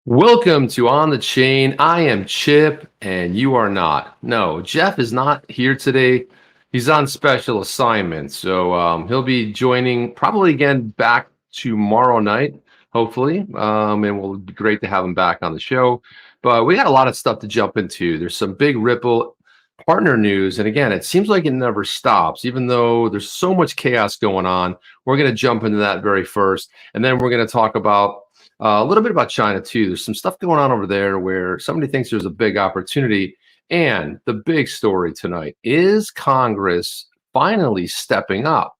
Welcome to On the Chain. I am Chip and you are not. No, Jeff is not here today. He's on special assignment. So he'll be joining probably again back tomorrow night, hopefully. And we'll be great to have him back on the show. But we got a lot of stuff to jump into. There's some big Ripple partner news. And again, it seems like it never stops, even though there's so much chaos going on. We're going to jump into that very first. And then we're going to talk about a little bit about China too. There's some stuff going on over there where somebody thinks there's a big opportunity. And the big story tonight is Congress finally stepping up.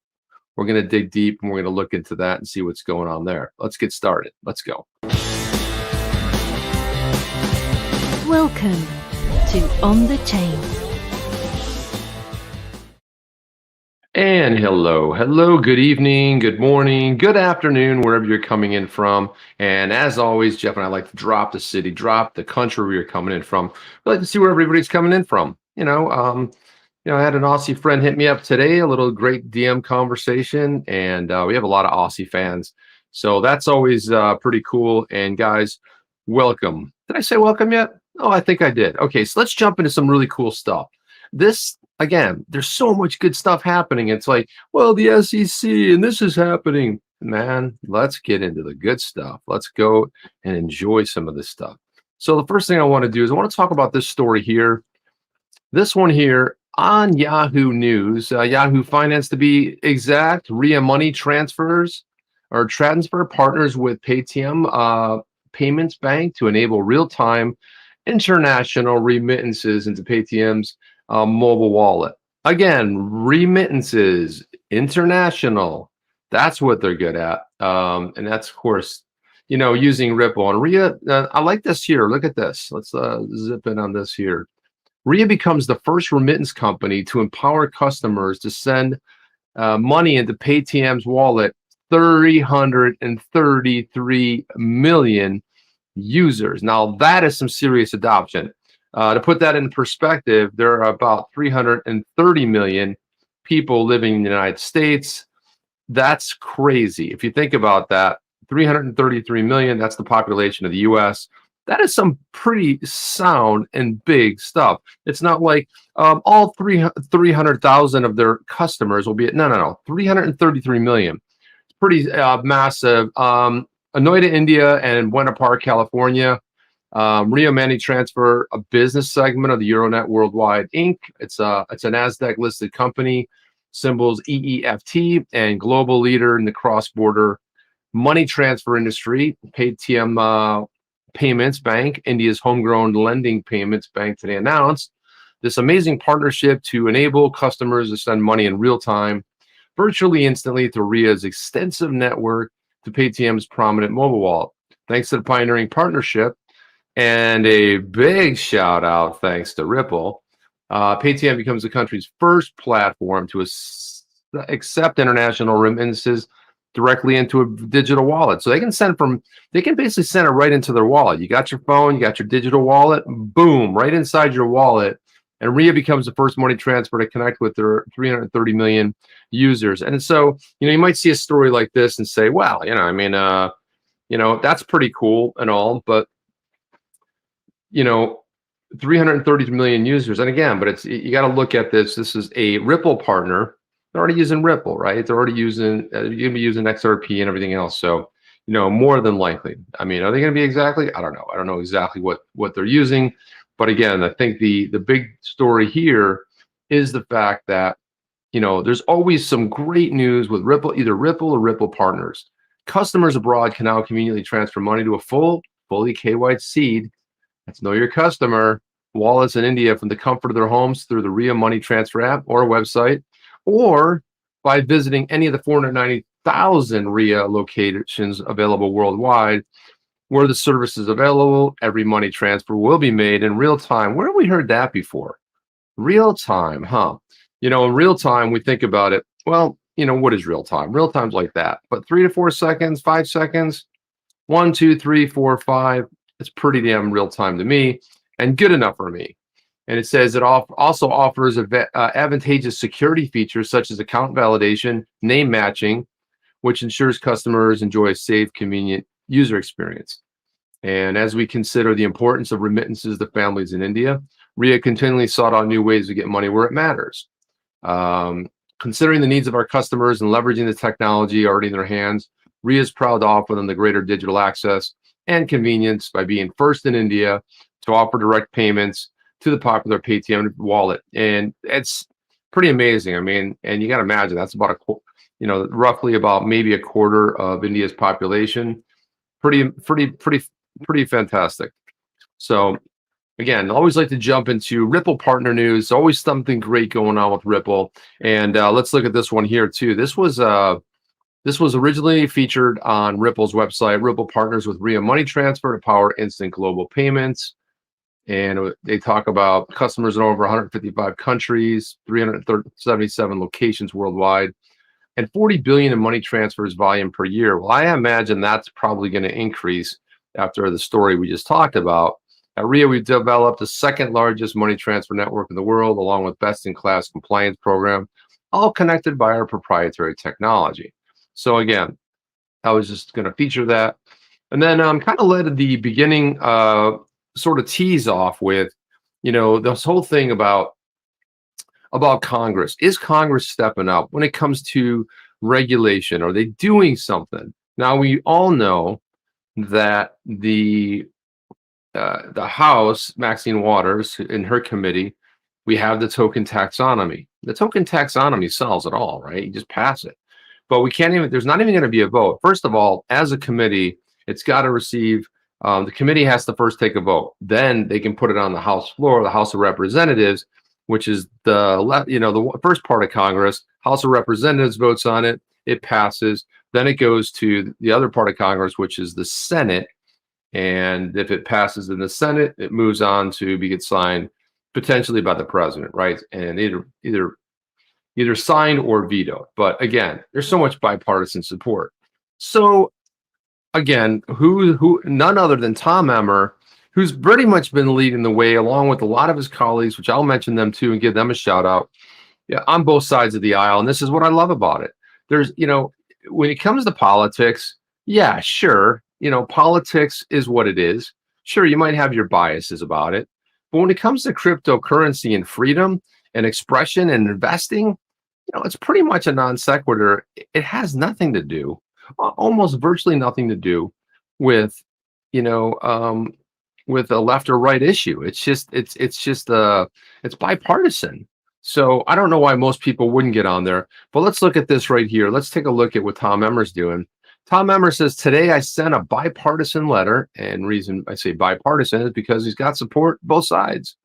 We're going to dig deep and we're going to look into that and see what's going on there. Let's get started. Let's go. Welcome to On the Chain. And hello, good evening, good morning, good afternoon, wherever you're coming in from. And as always, Jeff and I like to drop the city, drop the country where you're coming in from. We like to see where everybody's coming in from. I had an Aussie friend hit me up today, a little great DM conversation, and we have a lot of Aussie fans. So that's always pretty cool. And guys, welcome. Did I say welcome yet? Oh, I think I did. Okay, so let's jump into some really cool stuff. Again, there's so much good stuff happening. It's like, well, the SEC and this is happening. Man, let's get into the good stuff. Let's go and enjoy some of this stuff. So the first thing I want to do is I want to talk about this story here. This one here on Yahoo News, Yahoo Finance to be exact, RIA money transfers or transfer partners with Paytm Payments Bank to enable real-time international remittances into Paytm's mobile wallet. Again, remittances, international. That's what they're good at. And that's, of course, using Ripple. And RIA, I like this here. Look at this. Let's zip in on this here. RIA becomes the first remittance company to empower customers to send money into Paytm's wallet. 333 million users. Now, that is some serious adoption. To put that in perspective, there are about 330 million people living in the United States. That's crazy. If you think about that, 333 million, that's the population of the US. That is some pretty sound and big stuff. It's not like all 300,000 of their customers will be at, no, 333 million. It's pretty massive. Noida, India, and Buena Park, California. RIA Money Transfer, a business segment of the Euronet Worldwide Inc. It's a NASDAQ listed company, symbols EEFT, and global leader in the cross-border money transfer industry. Paytm Payments Bank, India's homegrown lending payments bank, today announced this amazing partnership to enable customers to send money in real time, virtually instantly, through RIA's extensive network to Paytm's prominent mobile wallet. Thanks to the pioneering partnership, and a big shout out thanks to Ripple, Paytm becomes the country's first platform to accept international remittances directly into a digital wallet. So they can basically send it right into their wallet. You got your phone, you got your digital wallet, boom, right inside your wallet. And RIA becomes the first money transfer to connect with their 330 million users. And so, you might see a story like this and say, well, that's pretty cool and all, but 330 million users. And again, but you got to look at this. This is a Ripple partner. They're already using Ripple, right? They're already using, you're going to be using XRP and everything else. So, more than likely. I mean, are they going to be exactly? I don't know. I don't know exactly what they're using. But again, I think the big story here is the fact that, there's always some great news with Ripple, either Ripple or Ripple partners. Customers abroad can now conveniently transfer money to a fully KYC'd, that's Know Your Customer, wallets in India from the comfort of their homes through the RIA Money Transfer app or website, or by visiting any of the 490,000 RIA locations available worldwide where the service is available. Every money transfer will be made in real time. Where have we heard that before? Real time, huh? In real time, we think about it. Well, what is real time? Real time's like that. But 3 to 4 seconds, 5 seconds, 1, 2, 3, 4, 5. It's pretty damn real time to me and good enough for me. And it says it also offers advantageous security features such as account validation, name matching, which ensures customers enjoy a safe, convenient user experience. And as we consider the importance of remittances to families in India, RIA continually sought out new ways to get money where it matters. Considering the needs of our customers and leveraging the technology already in their hands, RIA is proud to offer them the greater digital access and convenience by being first in India to offer direct payments to the popular Paytm wallet. And it's pretty amazing. I mean, and you got to imagine that's about roughly about maybe a quarter of India's population. Pretty fantastic. So again, I always like to jump into Ripple partner news. Always something great going on with Ripple. And let's look at this one here too. This was originally featured on Ripple's website. Ripple partners with RIA Money Transfer to power instant global payments. And they talk about customers in over 155 countries, 377 locations worldwide, and 40 billion in money transfers volume per year. Well, I imagine that's probably going to increase after the story we just talked about. At RIA, we've developed the second largest money transfer network in the world, along with best-in-class compliance program, all connected by our proprietary technology. So again, I was just going to feature that. And then kind of led the beginning sort of tease off with, this whole thing about Congress. Is Congress stepping up when it comes to regulation? Are they doing something? Now, we all know that the House, Maxine Waters, in her committee, we have the token taxonomy. The token taxonomy solves it all, right? You just pass it. But we can't even, there's not even going to be a vote. First of all, as a committee, it's got to receive, the committee has to first take a vote. Then they can put it on the House floor, the House of Representatives, which is the first part of Congress. House of Representatives votes on it, it passes. Then it goes to the other part of Congress, which is the Senate. And if it passes in the Senate, it moves on to be signed potentially by the president, right? And either signed or vetoed. But again, there's so much bipartisan support. So again, who none other than Tom Emmer, who's pretty much been leading the way along with a lot of his colleagues, which I'll mention them too and give them a shout out. Yeah, on both sides of the aisle. And this is what I love about it. There's, when it comes to politics, yeah, sure. Politics is what it is. Sure, you might have your biases about it. But when it comes to cryptocurrency and freedom and expression and investing, it's pretty much a non sequitur. It has nothing to do, almost virtually nothing to do with, with a left or right issue. It's bipartisan. So I don't know why most people wouldn't get on there. But let's look at this right here. Let's take a look at what Tom Emmer's doing. Tom Emmer says, today I sent a bipartisan letter, and reason I say bipartisan is because he's got support both sides.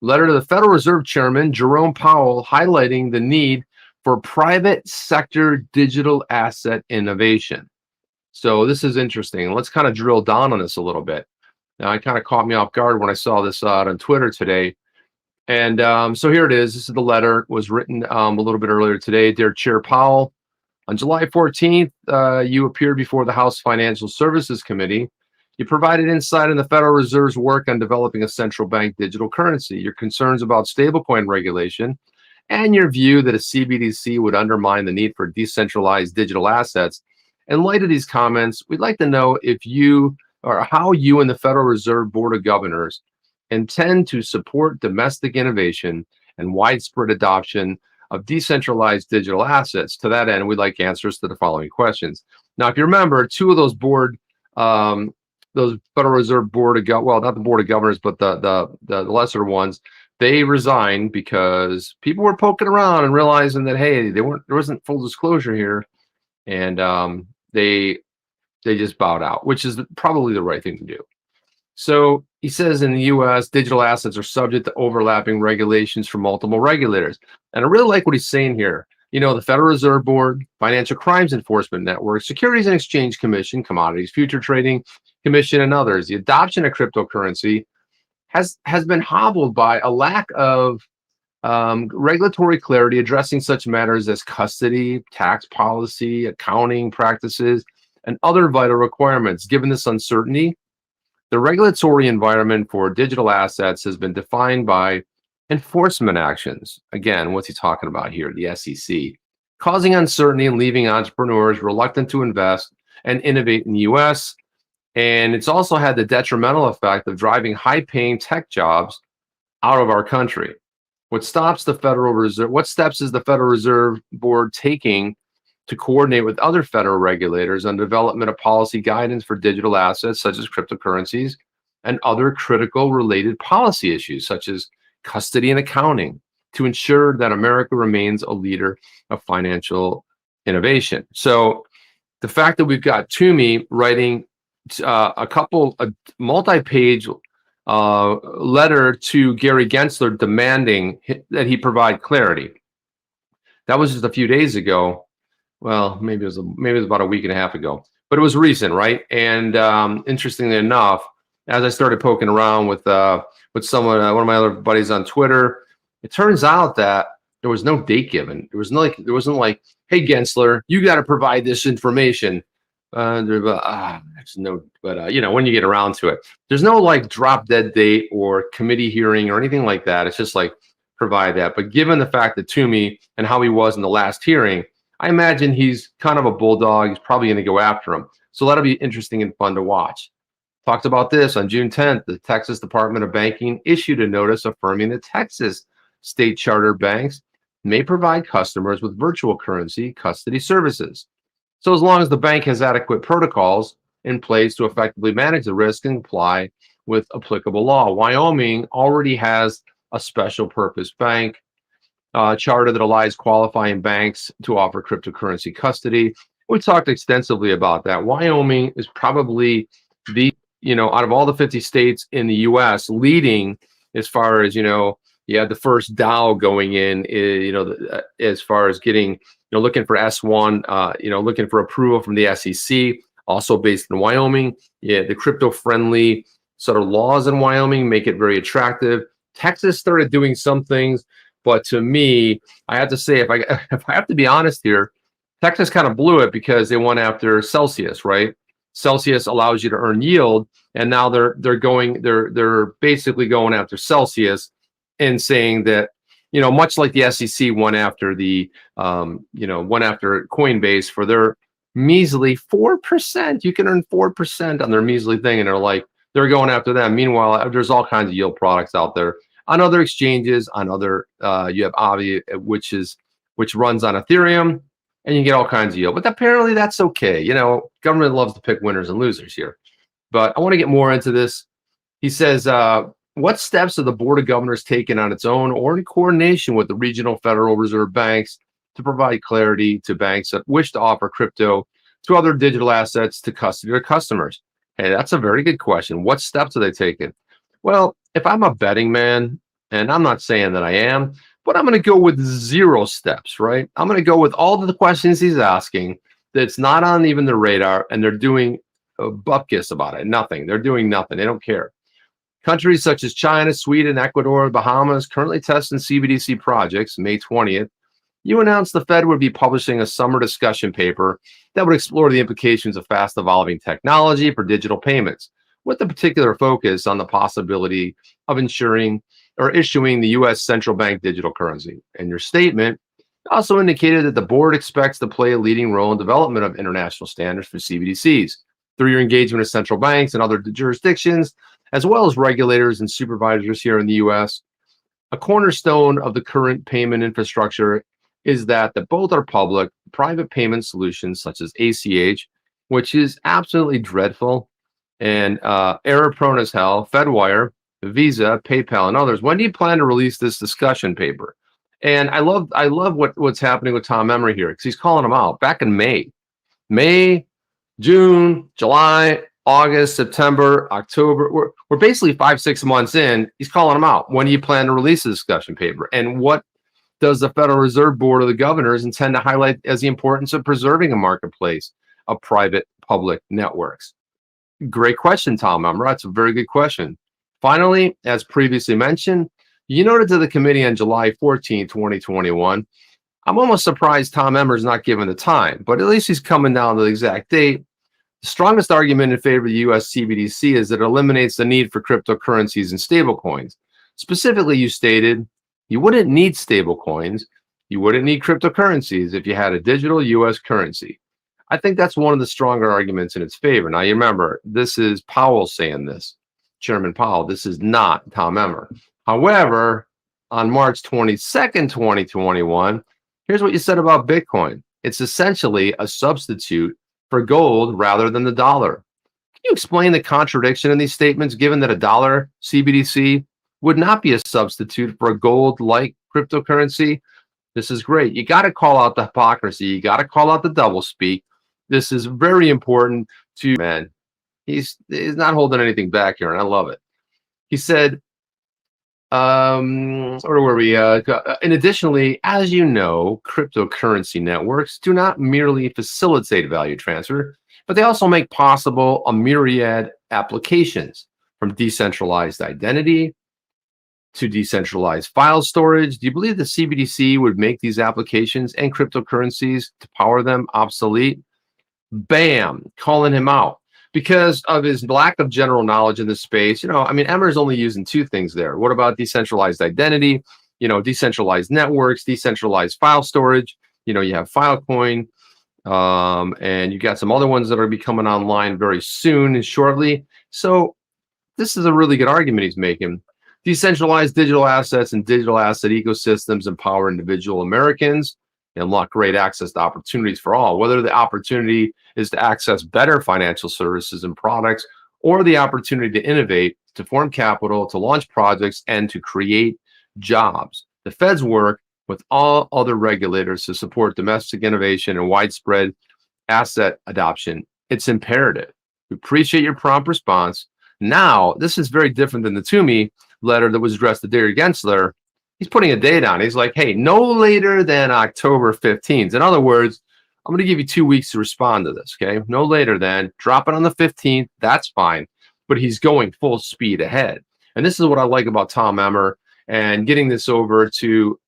Letter to the Federal Reserve Chairman, Jerome Powell, highlighting the need for private sector digital asset innovation. So this is interesting. Let's kind of drill down on this a little bit. Now, it kind of caught me off guard when I saw this out on Twitter today. And so here it is. This is the letter. It was written a little bit earlier today. Dear Chair Powell, on July 14th, you appeared before the House Financial Services Committee. You provided insight on the Federal Reserve's work on developing a central bank digital currency, your concerns about stablecoin regulation, and your view that a CBDC would undermine the need for decentralized digital assets. In light of these comments, we'd like to know if you or how you and the Federal Reserve Board of Governors intend to support domestic innovation and widespread adoption of decentralized digital assets. To that end, we'd like answers to the following questions. Now, if you remember, two of those those Federal Reserve Board of not the Board of Governors, but the lesser ones, they resigned because people were poking around and realizing that, hey, there wasn't full disclosure here, and they just bowed out, which is probably the right thing to do. So he says in the U.S., digital assets are subject to overlapping regulations from multiple regulators. And I really like what he's saying here. The Federal Reserve Board, Financial Crimes Enforcement Network, Securities and Exchange Commission, Commodities Future Trading Commission, and others. The adoption of cryptocurrency has been hobbled by a lack of regulatory clarity addressing such matters as custody, tax policy, accounting practices, and other vital requirements. Given this uncertainty, the regulatory environment for digital assets has been defined by enforcement actions. Again, what's he talking about here? The SEC, causing uncertainty and leaving entrepreneurs reluctant to invest and innovate in the U.S. And it's also had the detrimental effect of driving high-paying tech jobs out of our country. What stops the Federal Reserve? What steps is the Federal Reserve Board taking to coordinate with other federal regulators on development of policy guidance for digital assets such as cryptocurrencies and other critical related policy issues such as custody and accounting to ensure that America remains a leader of financial innovation? So the fact that we've got Toomey writing a multi-page letter to Gary Gensler demanding that he provide clarity. That was just a few days ago. Well, maybe it was about a week and a half ago, but it was recent, right? And interestingly enough, as I started poking around with someone, one of my other buddies on Twitter, it turns out that there was no date given. There wasn't like, hey Gensler, you got to provide this information. There's no, but when you get around to it, there's no like drop dead date or committee hearing or anything like that. It's just like provide that. But given the fact that Toomey and how he was in the last hearing, I imagine he's kind of a bulldog. He's probably going to go after him. So that'll be interesting and fun to watch. Talked about this on June 10th. The Texas Department of Banking issued a notice affirming that Texas state charter banks may provide customers with virtual currency custody services. So as long as the bank has adequate protocols in place to effectively manage the risk and comply with applicable law. Wyoming already has a special purpose bank charter that allows qualifying banks to offer cryptocurrency custody. We talked extensively about that. Wyoming is probably the, out of all the 50 states in the U.S. leading as far as, you had the first DAO going in, as far as getting, looking for S1, looking for approval from the SEC, also based in Wyoming. Yeah, the crypto-friendly sort of laws in Wyoming make it very attractive. Texas started doing some things, but to me, I have to say, if I have to be honest here, Texas kind of blew it because they went after Celsius, right? Celsius allows you to earn yield, and now they're basically going after Celsius and saying that, much like the SEC went after went after Coinbase for their measly 4%. You can earn 4% on their measly thing, and they're going after them. Meanwhile, there's all kinds of yield products out there on other exchanges, on other you have Avi, which runs on Ethereum, and you get all kinds of yield. But apparently that's okay. Government loves to pick winners and losers here. But I want to get more into this. He says, what steps have the Board of Governors taken on its own or in coordination with the regional Federal Reserve banks to provide clarity to banks that wish to offer crypto to other digital assets to custody their customers? Hey, that's a very good question. What steps have they taken? Well, if I'm a betting man, and I'm not saying that I am, but I'm going to go with 0 steps, right? I'm going to go with all of the questions he's asking that's not on even the radar, and they're doing bupkis about it. Nothing. They're doing nothing. They don't care. Countries such as China, Sweden, Ecuador, Bahamas currently testing CBDC projects. May 20th, you announced the Fed would be publishing a summer discussion paper that would explore the implications of fast evolving technology for digital payments, with a particular focus on the possibility of ensuring or issuing the U.S. central bank digital currency. And your statement also indicated that the board expects to play a leading role in development of international standards for CBDCs through your engagement with central banks and other jurisdictions, as well as regulators and supervisors here in the U.S. A cornerstone of the current payment infrastructure is that both are public, private payment solutions such as ACH, which is absolutely dreadful and error-prone as hell, FedWire, Visa, PayPal, and others. When do you plan to release this discussion paper? And I love what's happening with Tom Emery here, because he's calling them out back in May, June, July, August, September, October. We're basically 5-6 months in. He's calling them out. When do you plan to release the discussion paper? And what does the Federal Reserve Board of the Governors intend to highlight as the importance of preserving a marketplace of private public networks? Great question, Tom Emery. That's a very good question. Finally, as previously mentioned, you noted to the committee on July 14, 2021, I'm almost surprised Tom Emmer's not given the time, but at least he's coming down to the exact date. The strongest argument in favor of the U.S. CBDC is that it eliminates the need for cryptocurrencies and stablecoins. Specifically, you stated you wouldn't need stablecoins, you wouldn't need cryptocurrencies if you had a digital U.S. currency. I think that's one of the stronger arguments in its favor. Now, you remember, this is Powell saying this, Chairman Powell. This is not Tom Emmer. However, on March 22nd, 2021, here's what you said about Bitcoin. It's essentially a substitute for gold rather than the dollar. Can you explain the contradiction in these statements, given that a dollar CBDC would not be a substitute for a gold-like cryptocurrency? This is great. You got to call out the hypocrisy. You got to call out the doublespeak. This is very important to, man. He's not holding anything back here, and I love it. He said, or were we? And additionally, as you know, cryptocurrency networks do not merely facilitate value transfer, but they also make possible a myriad applications, from decentralized identity to decentralized file storage. Do you believe the CBDC would make these applications and cryptocurrencies to power them obsolete? Bam, calling him out because of his lack of general knowledge in this space. I mean, Emmer's only using two things there. What about decentralized identity? Decentralized networks, decentralized file storage. You have Filecoin, and you got some other ones that are becoming online very soon and shortly. So this is a really good argument he's making. Decentralized digital assets and digital asset ecosystems empower individual Americans and unlock great access to opportunities for all, whether the opportunity is to access better financial services and products, or the opportunity to innovate, to form capital, to launch projects, and to create jobs. The Feds work with all other regulators to support domestic innovation and widespread asset adoption. It's imperative. We appreciate your prompt response. Now, this is very different than the Toomey letter that was addressed to Gary Gensler. He's putting a date on it. He's like, hey, no later than October 15th. In other words, I'm going to give you 2 weeks to respond to this, okay? No later than. Drop it on the 15th. That's fine. But he's going full speed ahead. And this is what I like about Tom Emmer and getting this over to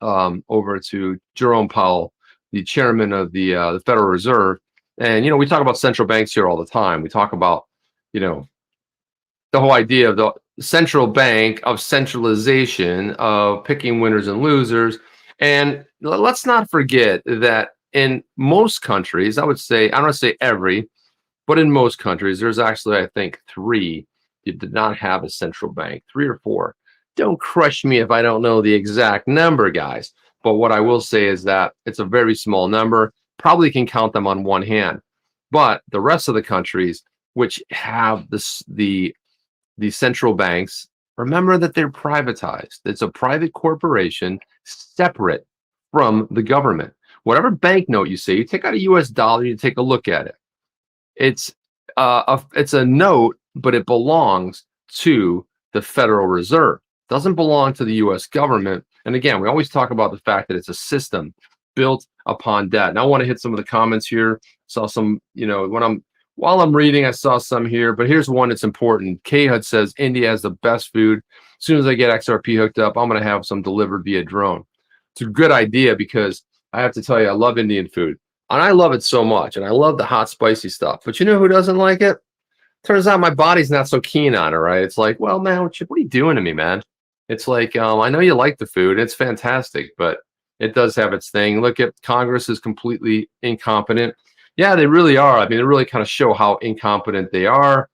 Jerome Powell, the chairman of the Federal Reserve. And, we talk about central banks here all the time. We talk about, the whole idea of the central bank, of centralization, of picking winners and losers. And let's not forget that in most countries, I don't want to say every, but in most countries, there's actually, I think, 3 that did not have a central bank, 3 or 4. Don't crush me if I don't know the exact number, guys. But what I will say is that it's a very small number, probably can count them on one hand. But the rest of the countries which have the central banks, remember that they're privatized. It's a private corporation separate from the government. Whatever banknote you see, you take out a US dollar, you take a look at it. It's a note, but it belongs to the Federal Reserve. It doesn't belong to the US government. And again, we always talk about the fact that it's a system built upon debt. Now I want to hit some of the comments here. Saw some, while I'm reading, I saw some here, but here's one that's important. Khud says India has the best food. As soon as I get XRP hooked up, I'm going to have some delivered via drone. It's a good idea because I have to tell you, I love Indian food. And I love it so much. And I love the hot, spicy stuff. But you know who doesn't like it? Turns out my body's not so keen on it, right? It's like, well, man, what are you doing to me, man? It's like, I know you like the food. It's fantastic, but it does have its thing. Look at Congress is completely incompetent. Yeah, they really are. I mean, they really kind of show how incompetent they are.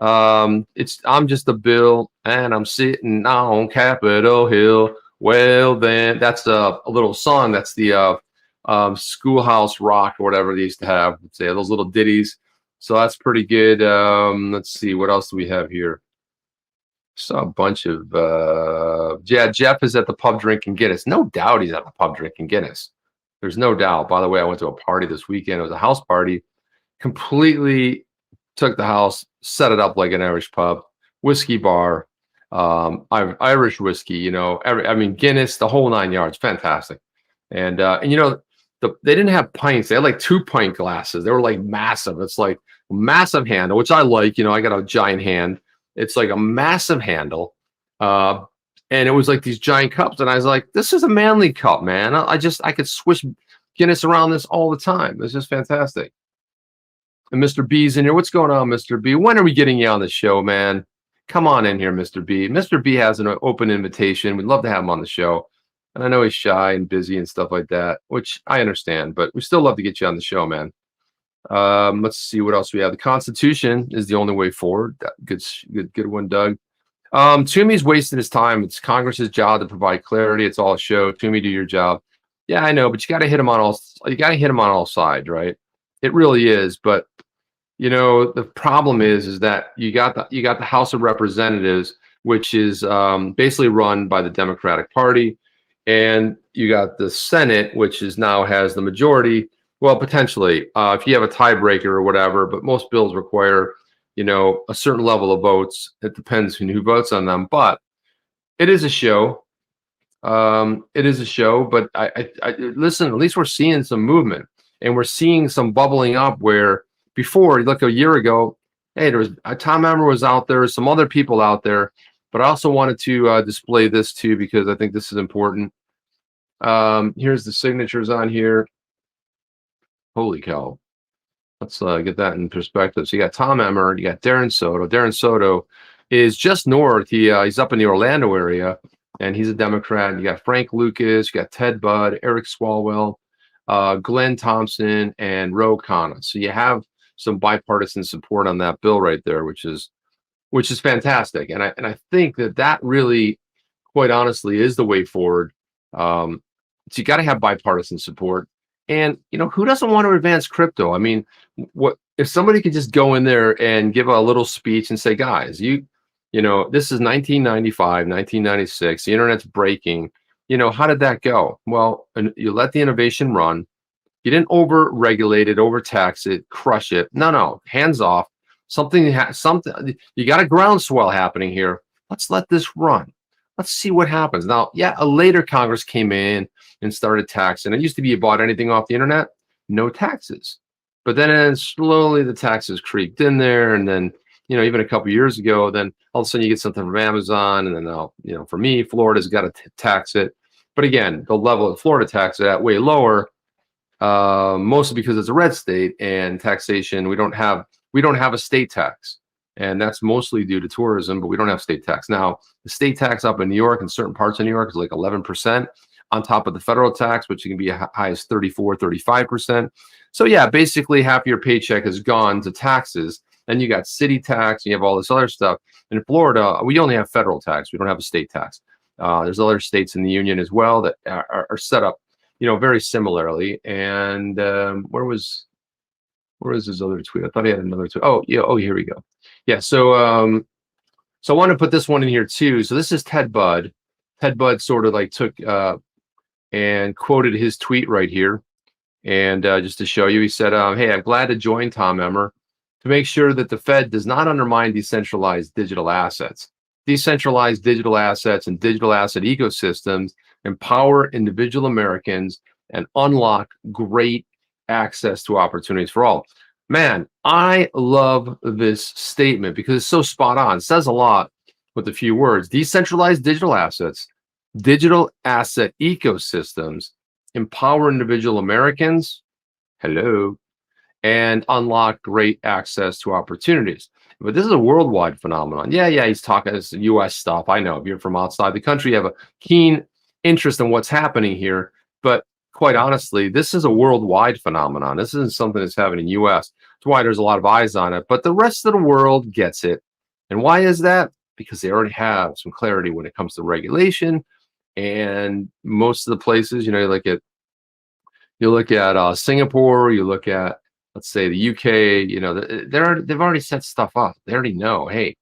I'm just a bill, and I'm sitting on Capitol Hill. Well, then that's a little song. That's the Schoolhouse Rock or whatever they used to have. Say those little ditties. So that's pretty good. Let's see, what else do we have here? Saw a bunch of Jeff is at the pub drinking Guinness. No doubt he's at the pub drinking Guinness. There's no doubt. By the way, I went to a party this weekend. It was a house party. Completely took the house, set it up like an Irish pub, whiskey bar, Irish whiskey. Guinness, the whole 9 yards. Fantastic. And they didn't have pints. They had like 2-pint glasses. They were like massive. It's like a massive handle, which I like. I got a giant hand. It's like a massive handle. And it was like these giant cups. And I was like, this is a manly cup, man. I could swish Guinness around this all the time. It's just fantastic. And Mr. B's in here. What's going on, Mr. B? When are we getting you on the show, man? Come on in here, Mr. B. Mr. B has an open invitation. We'd love to have him on the show. And I know he's shy and busy and stuff like that, which I understand, but we still love to get you on the show, man. Let's see what else we have. The Constitution is the only way forward. Good one, Doug. Toomey's wasting his time. It's Congress's job to provide clarity. It's all a show. Toomey, do your job. Yeah, I know, but you got to hit him on all. You got to hit him on all sides, right? It really is. But the problem is that you got the House of Representatives, which is basically run by the Democratic Party, and you got the Senate, which is now has the majority. Well, potentially, if you have a tiebreaker or whatever, but most bills require, a certain level of votes. It depends on who votes on them, but it is a show. It is a show, but I listen. At least we're seeing some movement, and we're seeing some bubbling up. Where before, look, a year ago, hey, there was Tom Emmer was out there, some other people out there, but I also wanted to display this too because I think this is important. Here's the signatures on here. Holy cow. Let's get that in perspective. So you got Tom Emmer, you got Darren Soto. Darren Soto is just north. He's up in the Orlando area, and he's a Democrat. You got Frank Lucas, you got Ted Budd, Eric Swalwell, Glenn Thompson, and Ro Khanna. So you have some bipartisan support on that bill right there, which is fantastic. And I think that really, quite honestly, is the way forward. So you got to have bipartisan support. And who doesn't want to advance crypto? I mean, what if somebody could just go in there and give a little speech and say, guys, this is 1995, 1996, the internet's breaking. How did that go? Well, and you let the innovation run. You didn't over-regulate it, overtax it, crush it. No, hands off. Something you got a groundswell happening here. Let's let this run. Let's see what happens. Now, yeah, a later Congress came in and started taxing. It used to be you bought anything off the internet, no taxes. But then slowly the taxes creeped in there. And then, even a couple of years ago, then all of a sudden you get something from Amazon. And then now, for me, Florida's got to tax it. But again, the level of Florida tax is at way lower, mostly because it's a red state and taxation. We don't have a state tax. And that's mostly due to tourism, but we don't have state tax. Now, the state tax up in New York and certain parts of New York is like 11% on top of the federal tax, which can be as high as 34, 35%. So yeah, basically half your paycheck has gone to taxes. Then you got city tax, and you have all this other stuff. In Florida, we only have federal tax. We don't have a state tax. There's other states in the union as well that are set up, very similarly. And where was his other tweet? I thought he had another tweet. Oh, yeah. Oh, here we go. Yeah. So I want to put this one in here too. So this is Ted Budd. Ted Budd sort of like took and quoted his tweet right here. And just to show you, he said, hey, I'm glad to join Tom Emmer to make sure that the Fed does not undermine decentralized digital assets. Decentralized digital assets and digital asset ecosystems empower individual Americans and unlock great access to opportunities for all. Man, I love this statement because it's so spot on. It says a lot with a few words. Decentralized digital assets, digital asset ecosystems empower individual Americans, and unlock great access to opportunities. But this is a worldwide phenomenon. Yeah, he's talking this U.S. stuff. I know if you're from outside the country, you have a keen interest in what's happening here. But quite honestly, this is a worldwide phenomenon. This isn't something that's happening in the U.S. That's why there's a lot of eyes on it. But the rest of the world gets it. And why is that? Because they already have some clarity when it comes to regulation. And most of the places, you look at Singapore, you look at, let's say, the UK, they've already set stuff up. They already know, hey,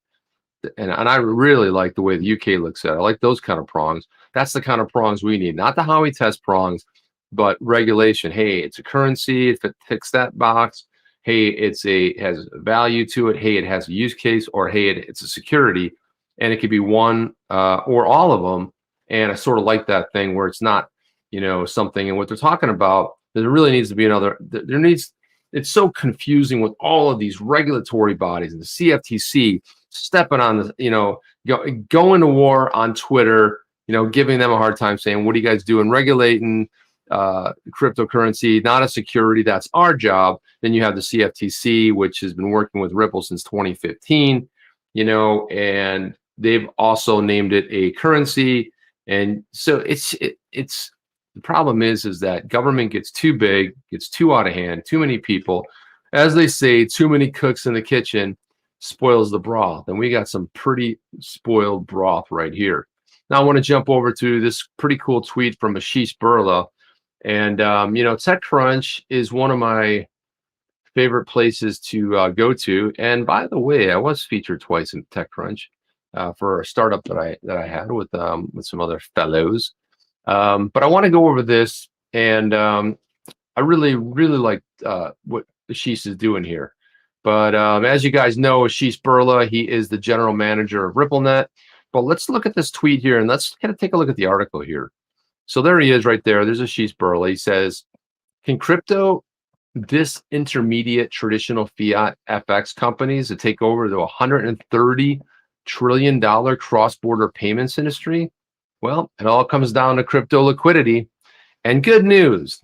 and I really like the way the UK looks at it. I like those kind of prongs. That's the kind of prongs we need, not the Howey test prongs, but regulation. Hey, it's a currency. If it ticks that box, hey, it has value to it. Hey, it has a use case, or hey, it's a security, and it could be one or all of them. And I sort of like that thing where it's not, something. And what they're talking about, there really needs to be another. It's so confusing with all of these regulatory bodies and the CFTC stepping on the, going to war on Twitter, giving them a hard time, saying, what are you guys doing regulating cryptocurrency, not a security? That's our job. Then you have the CFTC, which has been working with Ripple since 2015, and they've also named it a currency. And so it's the problem is that government gets too big, gets too out of hand, too many people. As they say, too many cooks in the kitchen spoils the broth. And we got some pretty spoiled broth right here. Now I want to jump over to this pretty cool tweet from Ashish Burla. And TechCrunch is one of my favorite places to go to. And by the way, I was featured twice in TechCrunch for a startup that I had with some other fellows. But I want to go over this, and I really like what Ashish is doing here. But as you guys know, Ashish Burla, he is the general manager of RippleNet. But let's look at this tweet here, and let's kind of take a look at the article here. So there he is right there. There's Ashish Burla. He says, can crypto disintermediate traditional fiat FX companies to take over the $130 trillion cross-border payments industry? Well, it all comes down to crypto liquidity. And good news,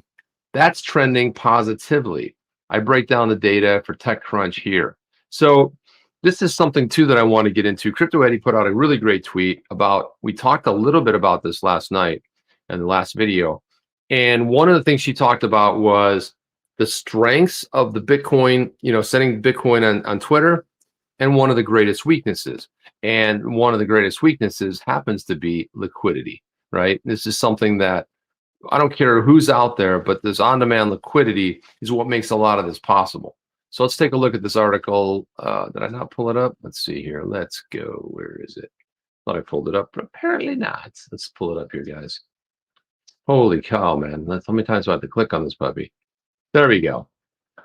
that's trending positively. I break down the data for TechCrunch here. So this is something too that I want to get into. Crypto Eddie put out a really great tweet about, we talked a little bit about this last night in the last video. And one of the things she talked about was the strengths of the Bitcoin, setting Bitcoin on Twitter, and one of the greatest weaknesses. And one of the greatest weaknesses happens to be liquidity, right? This is something that I don't care who's out there, but this on-demand liquidity is what makes a lot of this possible. So let's take a look at this article. Did I not pull it up? Let's see here. Let's go. Where is it? Thought I pulled it up, but apparently not. Let's pull it up here, guys. Holy cow, man. How many times do I have to click on this puppy? There we go.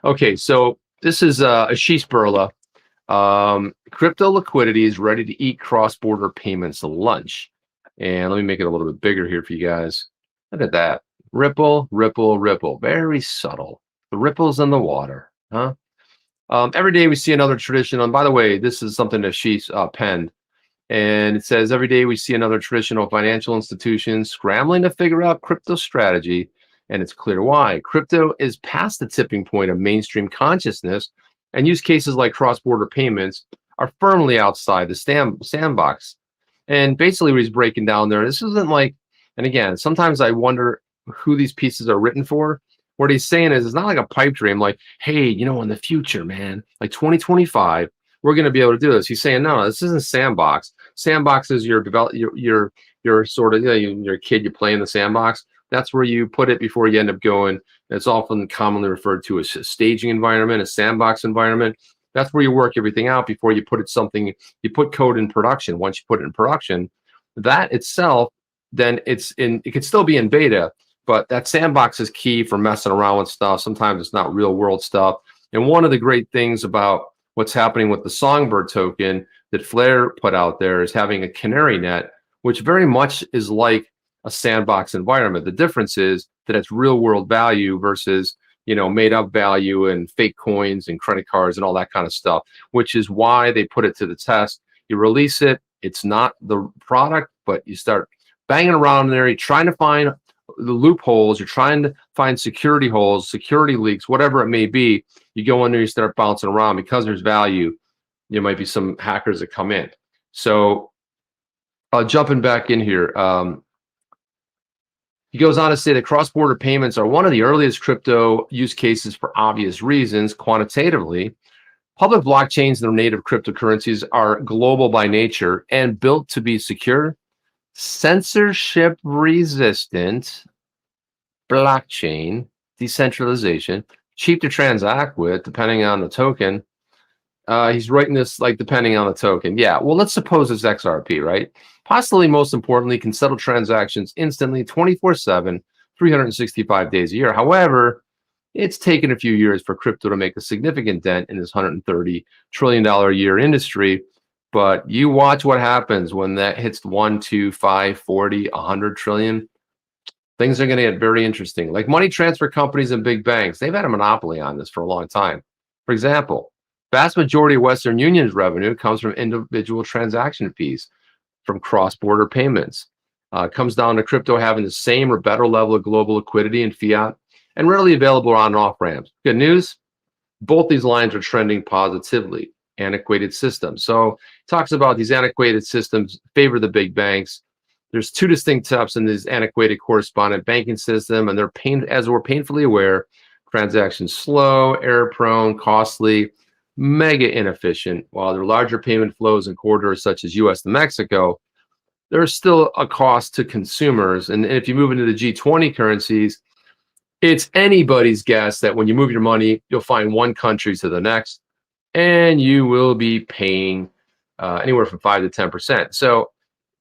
Okay, so this is Ashish Burla. Crypto liquidity is ready to eat cross-border payments lunch. And let me make it a little bit bigger here for you guys. Look at that. Ripple, ripple, ripple. Very subtle. The ripples in the water, huh? Every day we see another traditional, and by the way, this is something that Ashish penned. And it says, every day we see another traditional financial institution scrambling to figure out crypto strategy. And it's clear why. Crypto is past the tipping point of mainstream consciousness, and use cases like cross-border payments are firmly outside the sandbox. And basically what he's breaking down there, this isn't like, and again, sometimes I wonder who these pieces are written for. What he's saying is, it's not like a pipe dream, like, hey, in the future, man, like 2025, we're going to be able to do this. He's saying, no, this isn't sandbox. Sandbox is your sort of, you're a kid, you play in the sandbox. That's where you put it before you end up going. It's often commonly referred to as a staging environment, a sandbox environment. That's where you work everything out before you put you put code in production. Once you put it in production, that itself, then it could still be in beta, but that sandbox is key for messing around with stuff. Sometimes it's not real world stuff. And one of the great things about what's happening with the Songbird token that Flare put out there is having a canary net, which very much is like a sandbox environment. The difference is that it's real world value versus, made up value and fake coins and credit cards and all that kind of stuff, which is why they put it to the test. You release it. It's not the product, but you start banging around there. You're trying to find the loopholes. You're trying to find security holes, security leaks, whatever it may be. You go in there, you start bouncing around because there's value. There might be some hackers that come in. So jumping back in here, he goes on to say that cross-border payments are one of the earliest crypto use cases for obvious reasons. Quantitatively, public blockchains and their native cryptocurrencies are global by nature and built to be secure, censorship resistant, blockchain, decentralization, cheap to transact with, depending on the token. He's writing this like depending on the token. Yeah, well, let's suppose it's XRP, right? Possibly most importantly, can settle transactions instantly, 24/7, 365 days a year. However, it's taken a few years for crypto to make a significant dent in this $130 trillion a year industry. But you watch what happens when that hits 1, 2, 5, 40, 100 trillion. Things are going to get very interesting. Like money transfer companies and big banks, they've had a monopoly on this for a long time. For example, vast majority of Western Union's revenue comes from individual transaction fees from cross-border payments. Comes down to crypto having the same or better level of global liquidity and fiat and readily available on and off ramps. Good news, both these lines are trending positively. Antiquated systems. So he talks about these antiquated systems favor the big banks. there's two distinct steps in this antiquated correspondent banking system, and they're as we're painfully aware, transactions slow, error prone, costly, mega inefficient. While there are larger payment flows in corridors such as US to Mexico, there's still a cost to consumers. And if you move into the G20 currencies, it's anybody's guess that when you move your money, you'll find one country to the next, and you will be paying anywhere from 5 to 10%. So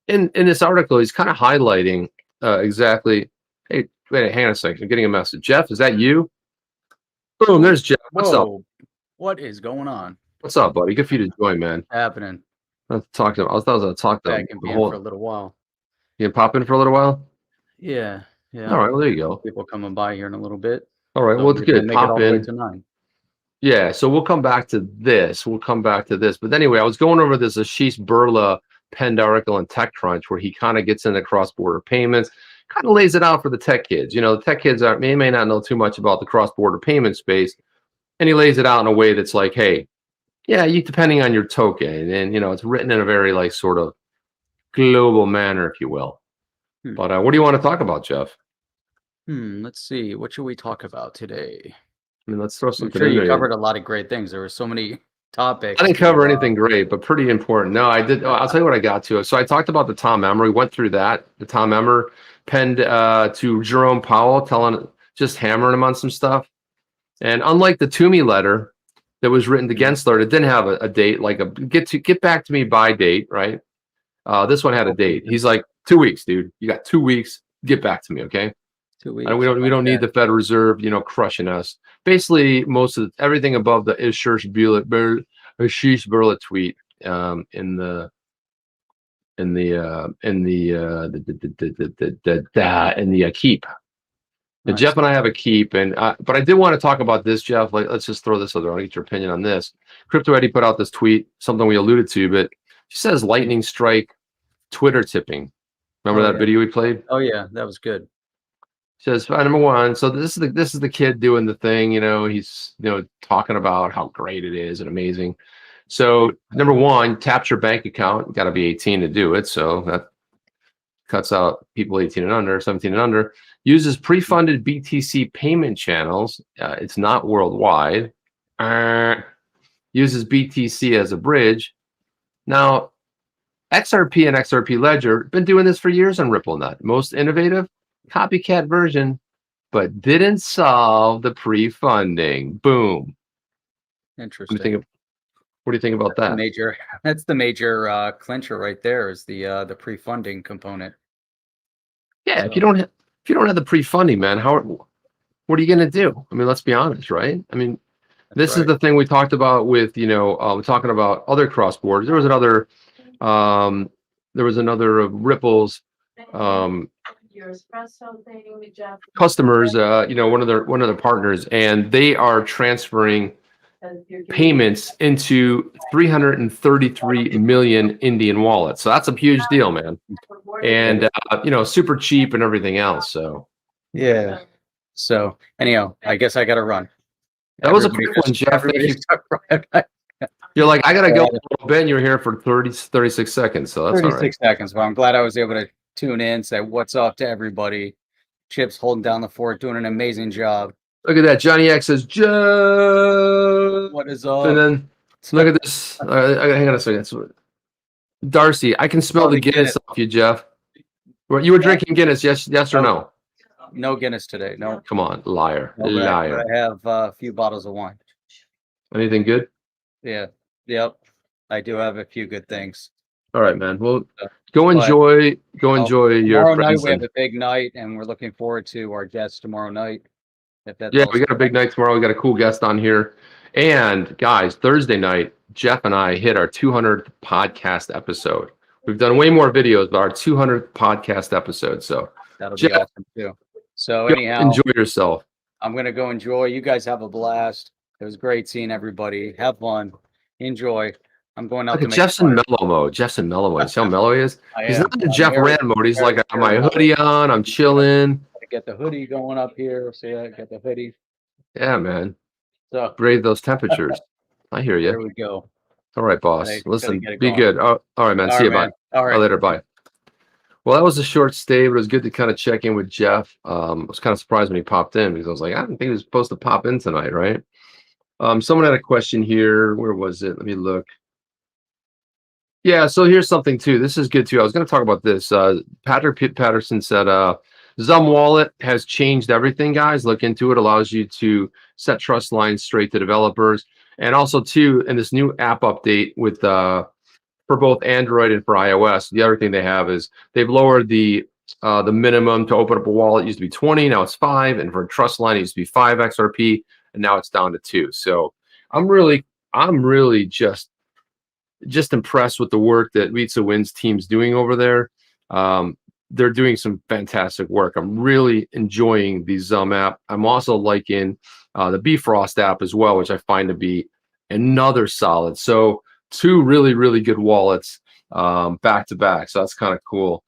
in this article, he's kind of highlighting exactly. Hey, wait, hang on a second. I'm getting a message. Jeff, is that you? Boom, there's Jeff. What's up? What is going on? What's up, buddy? Good for you to join, man. Happening. I was talking to him. I thought I was going to talk to him. Back and being for a little while. You can pop in for a little while? Yeah. All right, well, there you go. People coming by here in a little bit. All right, well, it's good. Pop in. To 9. Yeah, so we'll come back to this. But anyway, I was going over this Ashish Birla penned article in TechCrunch where he kind of gets into cross-border payments, kind of lays it out for the tech kids. You know, the tech kids may not know too much about the cross-border payment space, and he lays it out in a way that's like, hey, yeah, you depending on your token, and you know, it's written in a very like sort of global manner, if you will. But what do you want to talk about, Jeff? Let's see. What should we talk about today? I mean, let's throw something. I'm sure you covered a lot of great things. There were so many topics. I didn't cover anything great, but pretty important. No, I did. I'll tell you what I got to. So I talked about the Tom Emmer. We went through that. The Tom Emmer penned to Jerome Powell, just hammering him on some stuff. And unlike the Toomey letter that was written to Gensler, it didn't have a date, like a get back to me by date, right? This one had a date. He's like, 2 weeks, dude. You got 2 weeks. Get back to me, okay? 2 weeks. And we don't need the Federal Reserve, you know, crushing us. Basically, most of everything above the Ashish Birla tweet in the keep. And Nice. Jeff and I have a keep, and but I did want to talk about this, Jeff. Like, let's just throw this out there. I'll get your opinion on this. Crypto Eddie put out this tweet, something we alluded to, but she says lightning strike Twitter tipping. Remember that video we played? Oh yeah, that was good. Says number one. So this is the kid doing the thing. You know, he's talking about how great it is and amazing. So number one, taps your bank account. Got to be 18 to do it. So that cuts out people 18 and under, 17 and under. Uses pre-funded BTC payment channels. It's not worldwide. Uses BTC as a bridge. Now, XRP and XRP Ledger been doing this for years on RippleNet. Most innovative, copycat version, but didn't solve the pre-funding. Boom. Interesting. What do you think about that? That's the major clincher right there. Is the pre-funding component. Yeah, so, if you don't have the pre-funding, man, what are you going to do? I mean, let's be honest, right? I mean, this is the thing we talked about with we're talking about other cross borders. There was another Ripple's customers, one of their partners, and they are transferring payments into 333 million Indian wallets. So that's a huge deal, man. And super cheap and everything else. So yeah. So anyhow, I guess I gotta run. That was a quick one, Jeff. Thank you. You're like, I gotta go a little bit, and you're here for 36 seconds. So that's 36 seconds. Well, I'm glad I was able to tune in, say what's up to everybody. Chip's holding down the fort, doing an amazing job. Look at that. Johnny X says, Joe. What is up? And then look at this. Hang on a second. Darcy, I can smell the Guinness off you, Jeff. You were drinking Guinness, yes or no? No Guinness today. No. Come on, liar. No, liar. I have a few bottles of wine. Anything good? Yeah. Yep. I do have a few good things. All right, man. Well, go enjoy your tomorrow friends. Night we have a big night, and we're looking forward to our guests tomorrow night. Yeah, we got a big night tomorrow. We got a cool guest on here. And guys, Thursday night, Jeff and I hit our 200th podcast episode. We've done way more videos, but our 200th podcast episode. So that'll be awesome too. So anyhow, enjoy yourself. I'm gonna go enjoy. You guys have a blast. It was great seeing everybody. Have fun. Enjoy. I'm going out. Look at Jeff's in mellow mode. Jeff's in mellow mode. See how mellow he is? He's not in Jeff Rand mode. He's like, I got my hoodie on. I'm chilling. Get the hoodie going up here. See that? Get the hoodie. Yeah, man. So brave those temperatures. I hear you. There we go. All right, boss. Listen, be good. Oh, all right, man. See you. Bye. All right. Later. Bye. Well, that was a short stay, but it was good to kind of check in with Jeff. I was kind of surprised when he popped in because I was like, I didn't think he was supposed to pop in tonight, right? Someone had a question here. Where was it? Let me look. Yeah, so here's something too. This is good too. I was going to talk about this. Patrick Patterson said, Zum Wallet has changed everything, guys. Look into it. Allows you to set trust lines straight to developers. And also too, in this new app update with for both Android and for iOS, the other thing they have is they've lowered the minimum to open up a wallet. It used to be 20, now it's 5, and for a trust line, it used to be 5 XRP, and now it's down to 2. So I'm really just impressed with the work that Lisa Wynn's team's doing over there. They're doing some fantastic work. I'm really enjoying the Zum app. I'm also liking the Bfrost app as well, which I find to be another solid. So 2 really, really good wallets back to back. So that's kind of cool.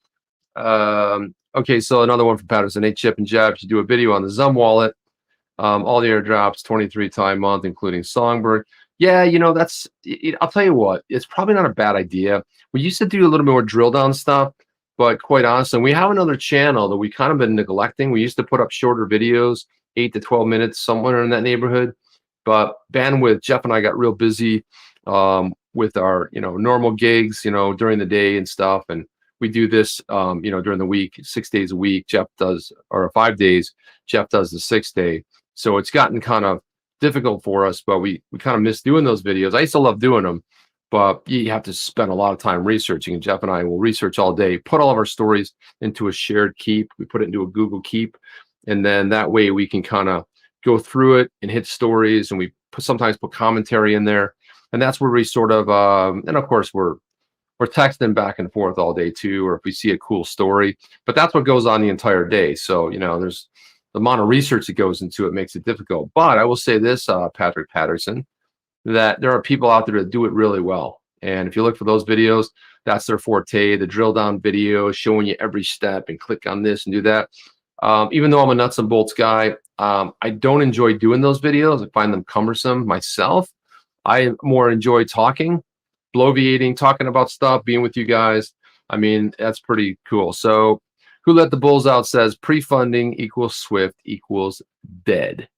Okay, so another one from Patterson. Hey, Chip and Jeff, should do a video on the Zum wallet. All the airdrops, 23 time month, including Songbird. Yeah, I'll tell you what, it's probably not a bad idea. We used to do a little bit more drill down stuff, but quite honestly, we have another channel that we kind of been neglecting. We used to put up shorter videos, 8 to 12 minutes, somewhere in that neighborhood. But bandwidth, Jeff and I got real busy with our, normal gigs, during the day and stuff. And we do this, during the week, 6 days a week. Jeff does, or 5 days. Jeff does the 6th day. So it's gotten kind of difficult for us, but we kind of miss doing those videos. I used to love doing them, but you have to spend a lot of time researching. And Jeff and I will research all day, put all of our stories into a shared keep. We put it into a Google Keep, and then that way we can kind of go through it and hit stories, and we sometimes put commentary in there, and that's where we sort of and of course we're texting back and forth all day too, or if we see a cool story. But that's what goes on the entire day. So there's the amount of research that goes into it makes it difficult. But I will say this, Patrick Patterson, that there are people out there that do it really well. And if you look for those videos, that's their forte, the drill down video showing you every step and click on this and do that. Even though I'm a nuts and bolts guy, I don't enjoy doing those videos. I find them cumbersome myself. I more enjoy talking, bloviating, talking about stuff, being with you guys. I mean, that's pretty cool. So Who Let the Bulls Out says pre-funding equals Swift equals dead.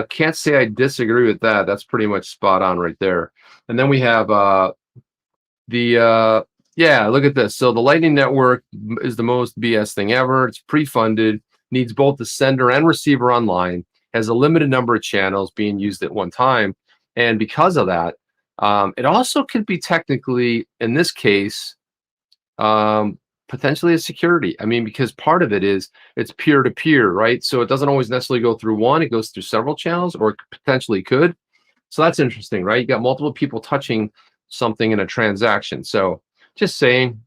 Can't say I disagree with that. That's pretty much spot on right there. And then we have yeah, look at this. So the Lightning Network is the most BS thing ever. It's pre-funded, needs both the sender and receiver online, has a limited number of channels being used at one time. And because of that, it also could be technically, in this case, potentially a security. I mean, because part of it is it's peer-to-peer, right? So it doesn't always necessarily go through one. It goes through several channels, or it potentially could. So that's interesting, right? You got multiple people touching something in a transaction. So just saying,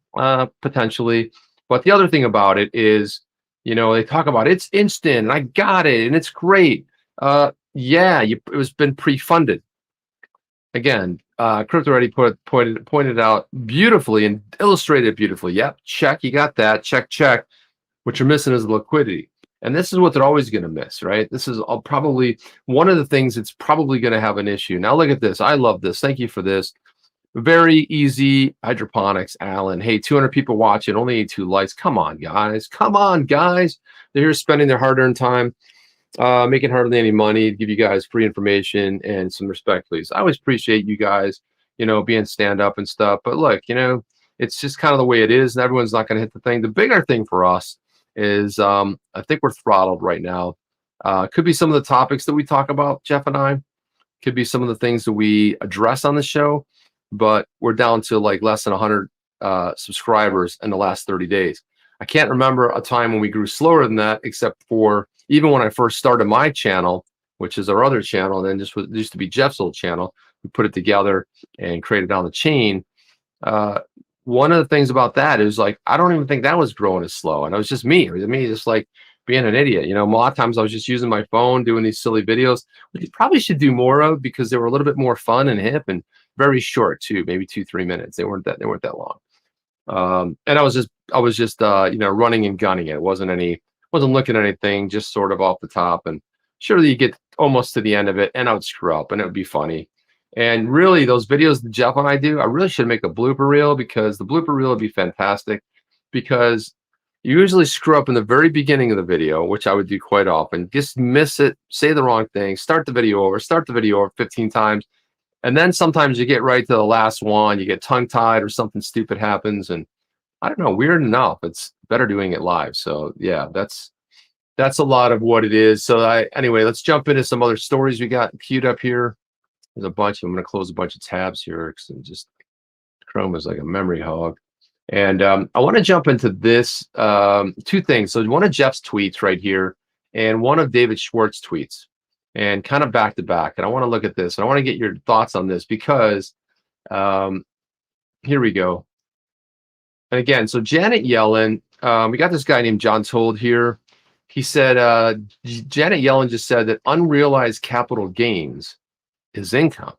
potentially. But the other thing about it is, they talk about it's instant, and I got it, and it's great. Yeah, it was been pre-funded. Again, Crypto already pointed out beautifully and illustrated beautifully. Yep, check, you got that. Check, check. What you're missing is the liquidity. And this is what they're always going to miss, right? This is probably one of the things that's probably going to have an issue. Now look at this. I love this. Thank you for this. Very easy hydroponics, Alan. Hey, 200 people watching, only 82 likes. Come on, guys. Come on, guys. They're here spending their hard-earned time, making hardly any money to give you guys free information and some respect, please. I always appreciate you guys, being stand-up and stuff. But look, it's just kind of the way it is, and everyone's not going to hit the thing. The bigger thing for us is I think we're throttled right now. Could be some of the topics that we talk about, Jeff and I. Could be some of the things that we address on the show. But we're down to like less than 100 subscribers in the last 30 days. I can't remember a time when we grew slower than that, except for even when I first started my channel, which is our other channel, and then it used to be Jeff's old channel. We put it together and created on the chain. One of the things about that is like, I don't even think that was growing as slow. And it was just me. It was me just like being an idiot. A lot of times I was just using my phone, doing these silly videos, which you probably should do more of because they were a little bit more fun and hip and very short too, maybe 2-3 minutes. They weren't that long. And I was just running and gunning it. It wasn't looking at anything, just sort of off the top. And surely you get almost to the end of it and I would screw up and it would be funny. And really those videos that Jeff and I do, I really should make a blooper reel because the blooper reel would be fantastic. because you usually screw up in the very beginning of the video, which I would do quite often. Just miss it, say the wrong thing, start the video over 15 times. And then sometimes you get right to the last one, you get tongue-tied or something stupid happens. And I don't know, weird enough, it's better doing it live. So yeah, that's a lot of what it is. So anyway, let's jump into some other stories we got queued up here. There's a bunch. I'm going to close a bunch of tabs here because just Chrome is like a memory hog. And I want to jump into this, two things. So one of Jeff's tweets right here and one of David Schwartz's tweets, and kind of back to back. And I want to look at this and I want to get your thoughts on this because here we go. And again, so Janet Yellen, we got this guy named John Told here. He said, Janet Yellen just said that unrealized capital gains is income.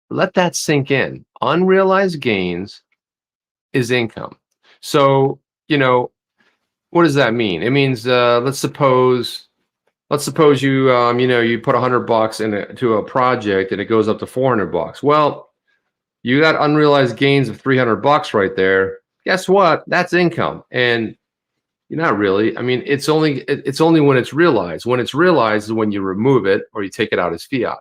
Let that sink in. Unrealized gains is income. So, you know, what does that mean? It means, let's suppose you, you put $100 into a project and it goes up to $400. Well, you got unrealized gains of $300 right there. Guess what? That's income. And you're not really. I mean, it's only when it's realized. When it's realized is when you remove it or you take it out as fiat.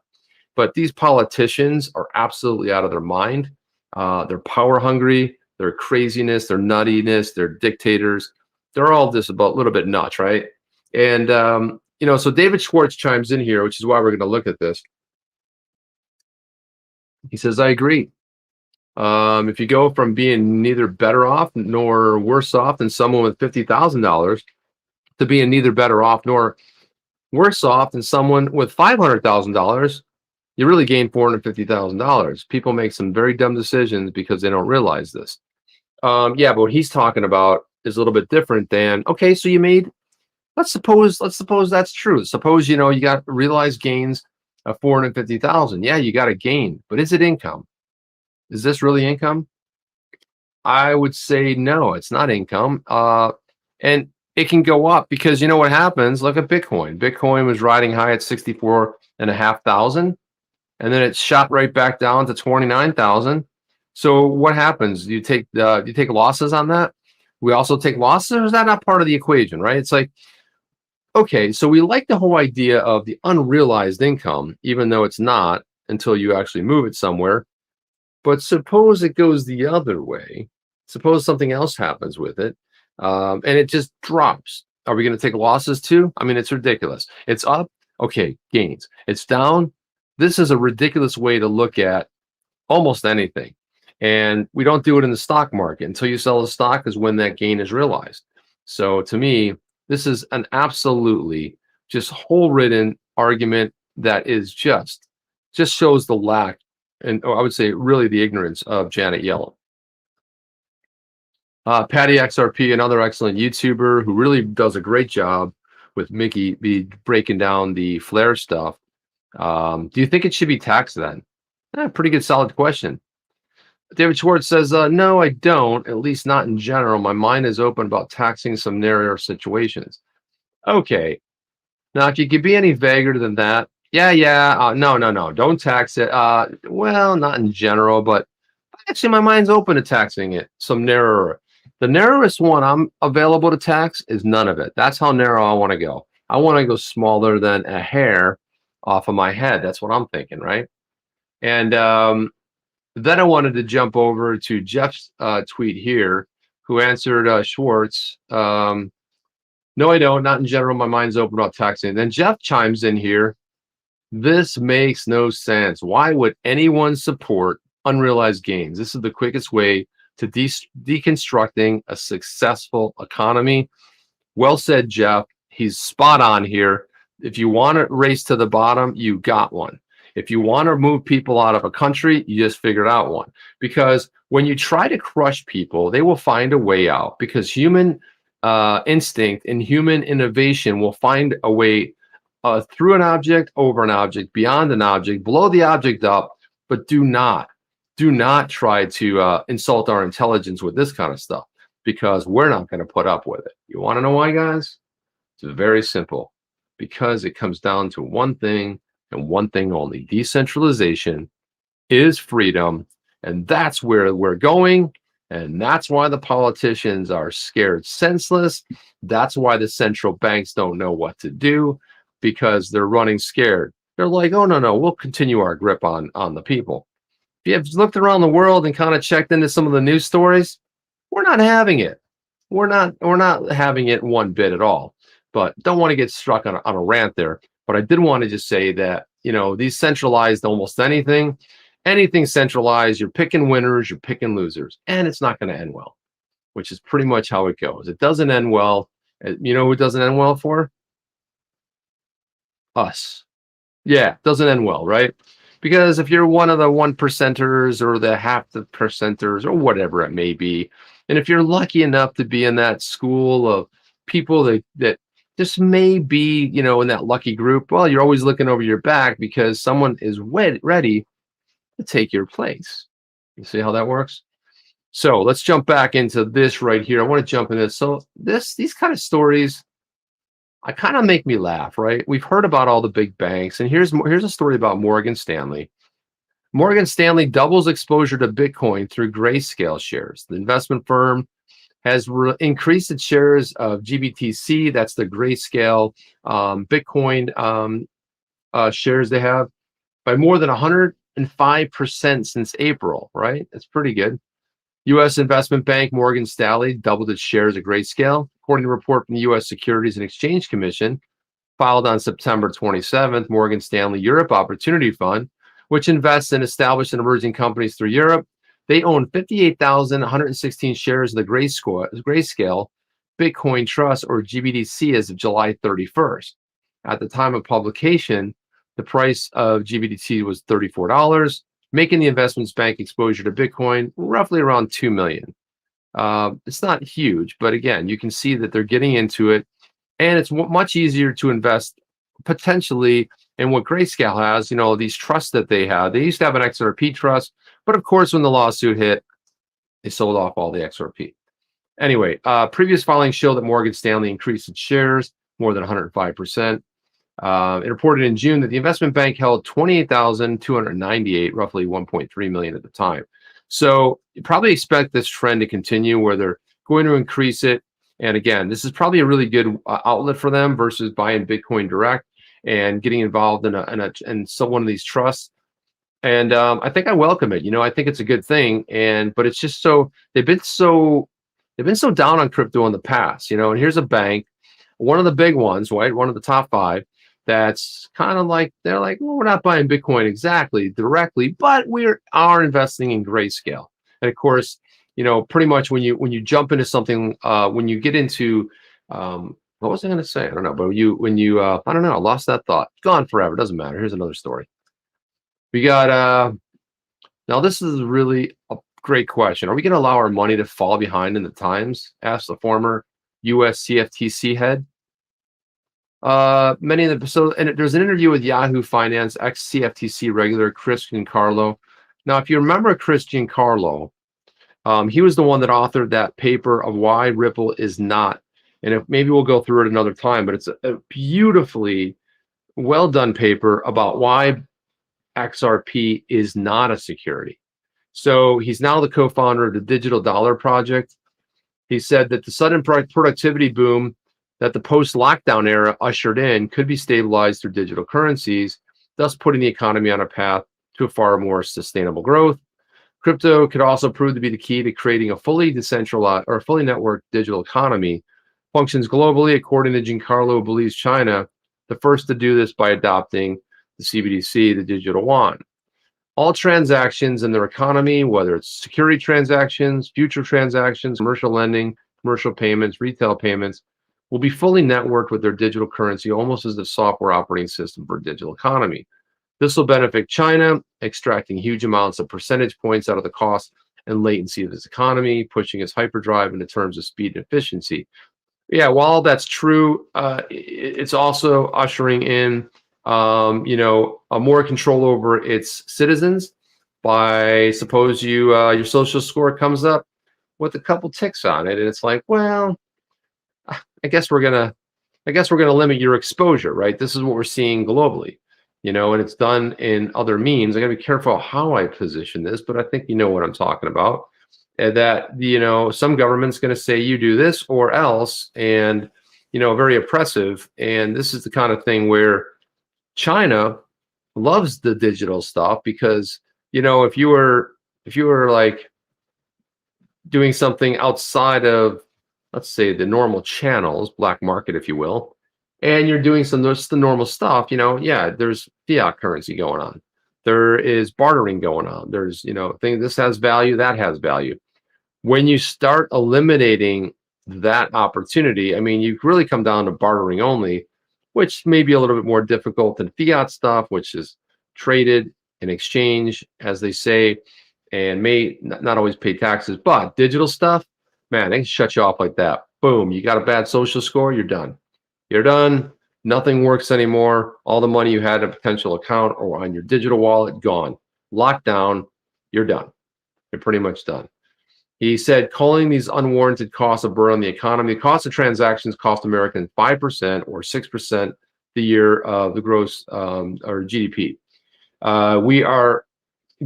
But these politicians are absolutely out of their mind. They're power hungry. They're craziness. They're nuttiness. They're dictators. They're all just about a little bit nuts, right? And so David Schwartz chimes in here, which is why we're going to look at this. He says, "I agree. If you go from being neither better off nor worse off than someone with $50,000 to being neither better off nor worse off than someone with $500,000, you really gain $450,000. People make some very dumb decisions because they don't realize this." Yeah, but what he's talking about is a little bit different than, okay, so you made, let's suppose that's true. Suppose, you got realized gains of 450,000. Yeah, you got a gain, but is it income? Is this really income? I would say no, it's not income. And it can go up because you know what happens? Look at Bitcoin. Bitcoin was riding high at 64,500, and then it shot right back down to 29,000. So what happens? You take losses on that? We also take losses, or is that not part of the equation, right? It's like, okay, so we like the whole idea of the unrealized income, even though it's not until you actually move it somewhere. But suppose it goes the other way. Suppose something else happens with it, and it just drops. Are we going to take losses too? I mean, it's ridiculous. It's up, okay, gains. It's down. This is a ridiculous way to look at almost anything. And we don't do it in the stock market. Until you sell the stock is when that gain is realized. So to me, this is an absolutely just hole-ridden argument that is just shows the lack, and I would say really the ignorance of Janet Yellen. Patty XRP, another excellent YouTuber who really does a great job with Mickey be breaking down the Flare stuff. Do you think it should be taxed then? Pretty good, solid question. David Schwartz says, no, I don't, at least not in general. My mind is open about taxing some narrower situations. Okay. Now, if you could be any vaguer than that, no, don't tax it. Well, not in general, but actually my mind's open to taxing it, some narrower. The narrowest one I'm available to tax is none of it. That's how narrow I want to go. I want to go smaller than a hair off of my head. That's what I'm thinking, right? And then I wanted to jump over to Jeff's tweet here, who answered Schwartz. No, I don't. Not in general. My mind's open about taxing. Then Jeff chimes in here. This makes no sense. Why would anyone support unrealized gains? This is the quickest way to deconstructing a successful economy. Well said, Jeff. He's spot on here. If you want to race to the bottom, you got one. If you want to move people out of a country, you just figured out one. Because when you try to crush people, they will find a way out, because human instinct and human innovation will find a way through an object, over an object, beyond an object, blow the object up, but do not try to insult our intelligence with this kind of stuff, because we're not going to put up with it. You want to know why, guys? It's very simple. Because it comes down to one thing and one thing only. Decentralization is freedom, and that's where we're going. And that's why the politicians are scared senseless. That's why the central banks don't know what to do, because they're running scared. They're like, oh, no, we'll continue our grip on the people. If you have looked around the world and kind of checked into some of the news stories, we're not having it. We're not having it one bit at all. But don't want to get struck on a rant there. But I did want to just say that, these centralized almost anything centralized, you're picking winners, you're picking losers, and it's not going to end well, which is pretty much how it goes. It doesn't end well. You know who it doesn't end well for? Us. Yeah, it doesn't end well, right? Because if you're one of the 1%ers or the half the percenters or whatever it may be, and if you're lucky enough to be in that school of people that just may be, in that lucky group, well, you're always looking over your back because someone is ready to take your place. You see how that works? So let's jump back into this right here. I want to jump in this. So these kind of stories, I kind of make me laugh, right? We've heard about all the big banks, and here's a story about Morgan Stanley. Morgan Stanley doubles exposure to Bitcoin through Grayscale shares. The investment firm has increased its shares of GBTC. That's the Grayscale Bitcoin shares they have by more than 105% since April, right? That's pretty good. U.S. investment bank Morgan Stanley doubled its shares of Grayscale. According to a report from the U.S. Securities and Exchange Commission, filed on September 27th, Morgan Stanley Europe Opportunity Fund, which invests in established and emerging companies through Europe, they own 58,116 shares of the Grayscale Bitcoin Trust, or GBDC, as of July 31st. At the time of publication, the price of GBDC was $34, making the investment's bank exposure to Bitcoin roughly around $2 million. It's not huge, but again, you can see that they're getting into it, and it's much easier to invest potentially in what Grayscale has, these trusts that they have. They used to have an XRP trust, but of course, when the lawsuit hit, they sold off all the XRP. Anyway, previous filings show that Morgan Stanley increased its shares more than 105%. It reported in June that the investment bank held 28,298, roughly 1.3 million at the time. So you probably expect this trend to continue where they're going to increase it. And again, this is probably a really good outlet for them versus buying Bitcoin direct and getting involved in one of these trusts. And I think I welcome it. I think it's a good thing. But it's just they've been so down on crypto in the past. And here's a bank, one of the big ones, right? One of the top 5. That's kind of like, they're like, well, we're not buying Bitcoin exactly directly, but we are investing in Grayscale. And of course, pretty much when you jump into something, when you get into, what was I going to say? I don't know. But I don't know. I lost that thought. Gone forever. Doesn't matter. Here's another story. We got, now this is really a great question. Are we going to allow our money to fall behind in the times? Asked the former US CFTC head. And there's an interview with Yahoo Finance ex-CFTC regular Chris Giancarlo. Now, if you remember Chris Giancarlo, he was the one that authored that paper of why Ripple is not. And maybe we'll go through it another time, but it's a beautifully well done paper about why XRP is not a security. So he's now the co-founder of the Digital Dollar Project. He said that the sudden productivity boom that the post-lockdown era ushered in could be stabilized through digital currencies, thus putting the economy on a path to a far more sustainable growth. Crypto could also prove to be the key to creating a fully decentralized or fully networked digital economy. Functions globally, according to Giancarlo, believes China the first to do this by adopting the CBDC, the digital yuan. All transactions in their economy, whether it's security transactions, future transactions, commercial lending, commercial payments, retail payments, will be fully networked with their digital currency, almost as the software operating system for a digital economy. This will benefit China, extracting huge amounts of percentage points out of the cost and latency of its economy, pushing its hyperdrive into terms of speed and efficiency. Yeah, while that's true, it's also ushering in, a more control over its citizens. By suppose your social score comes up with a couple ticks on it, and it's like, well, I guess we're gonna limit your exposure, right? This is what we're seeing globally, and it's done in other means. I gotta be careful how I position this, but I think you know what I'm talking about. that, some government's going to say you do this or else, and, very oppressive. And this is the kind of thing where China loves the digital stuff because, if you were like doing something outside of, let's say, the normal channels, black market, if you will, and you're doing just the normal stuff, yeah, there's fiat currency going on. There is bartering going on. There's, this has value, that has value. When you start eliminating that opportunity, I mean, you really come down to bartering only, which may be a little bit more difficult than fiat stuff, which is traded in exchange, as they say, and may not always pay taxes. But digital stuff, man, they can shut you off like that. Boom, you got a bad social score, you're done. You're done. Nothing works anymore. All the money you had in a potential account or on your digital wallet, gone. Locked down, you're done. You're pretty much done. He said, calling these unwarranted costs a burden on the economy. The cost of transactions cost Americans 5% or 6% the year of the gross or GDP. We are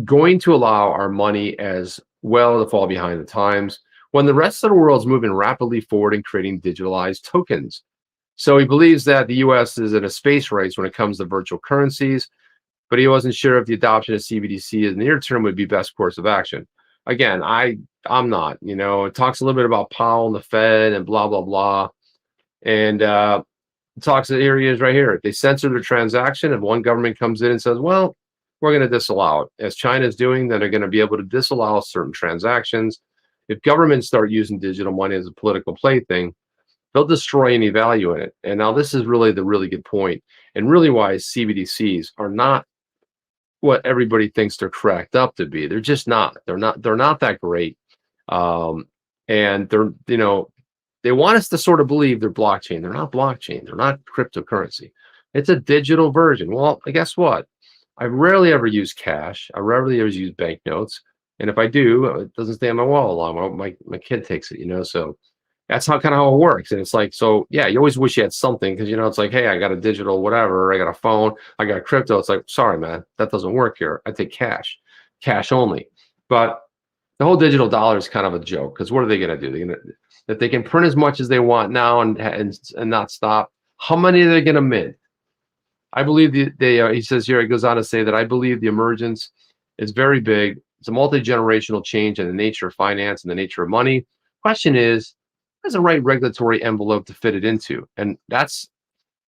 going to allow our money as well to fall behind the times when the rest of the world is moving rapidly forward and creating digitalized tokens. So he believes that the U.S. is in a space race when it comes to virtual currencies, but he wasn't sure if the adoption of CBDC in the near term would be best course of action. Again, I'm not, it talks a little bit about Powell and the Fed and blah, blah, blah. And it talks, here he is right here. If they censor the transaction, if one government comes in and says, well, we're going to disallow it, as China is doing, then they're going to be able to disallow certain transactions. If governments start using digital money as a political plaything, they'll destroy any value in it. And now this is really the really good point, and really why CBDCs are not what everybody thinks they're cracked up to be. They're just not. They're not that great. And they're, they want us to sort of believe they're blockchain. They're not blockchain. They're not cryptocurrency. It's a digital version. Well, guess what? I rarely ever use cash. I rarely ever use banknotes. And if I do, it doesn't stay on my wall long. My kid takes it, so that's how it works. And it's like, so yeah, you always wish you had something because, it's like, hey, I got a digital whatever, I got a phone, I got crypto. It's like, sorry, man, that doesn't work here. I take cash only. But the whole digital dollar is kind of a joke because what are they going to do? If they can print as much as they want now and not stop, how many are they going to mint? I believe he says here, it goes on to say that I believe the emergence is very big. It's a multi-generational change in the nature of finance and the nature of money. Question is, there's a right regulatory envelope to fit it into. And that's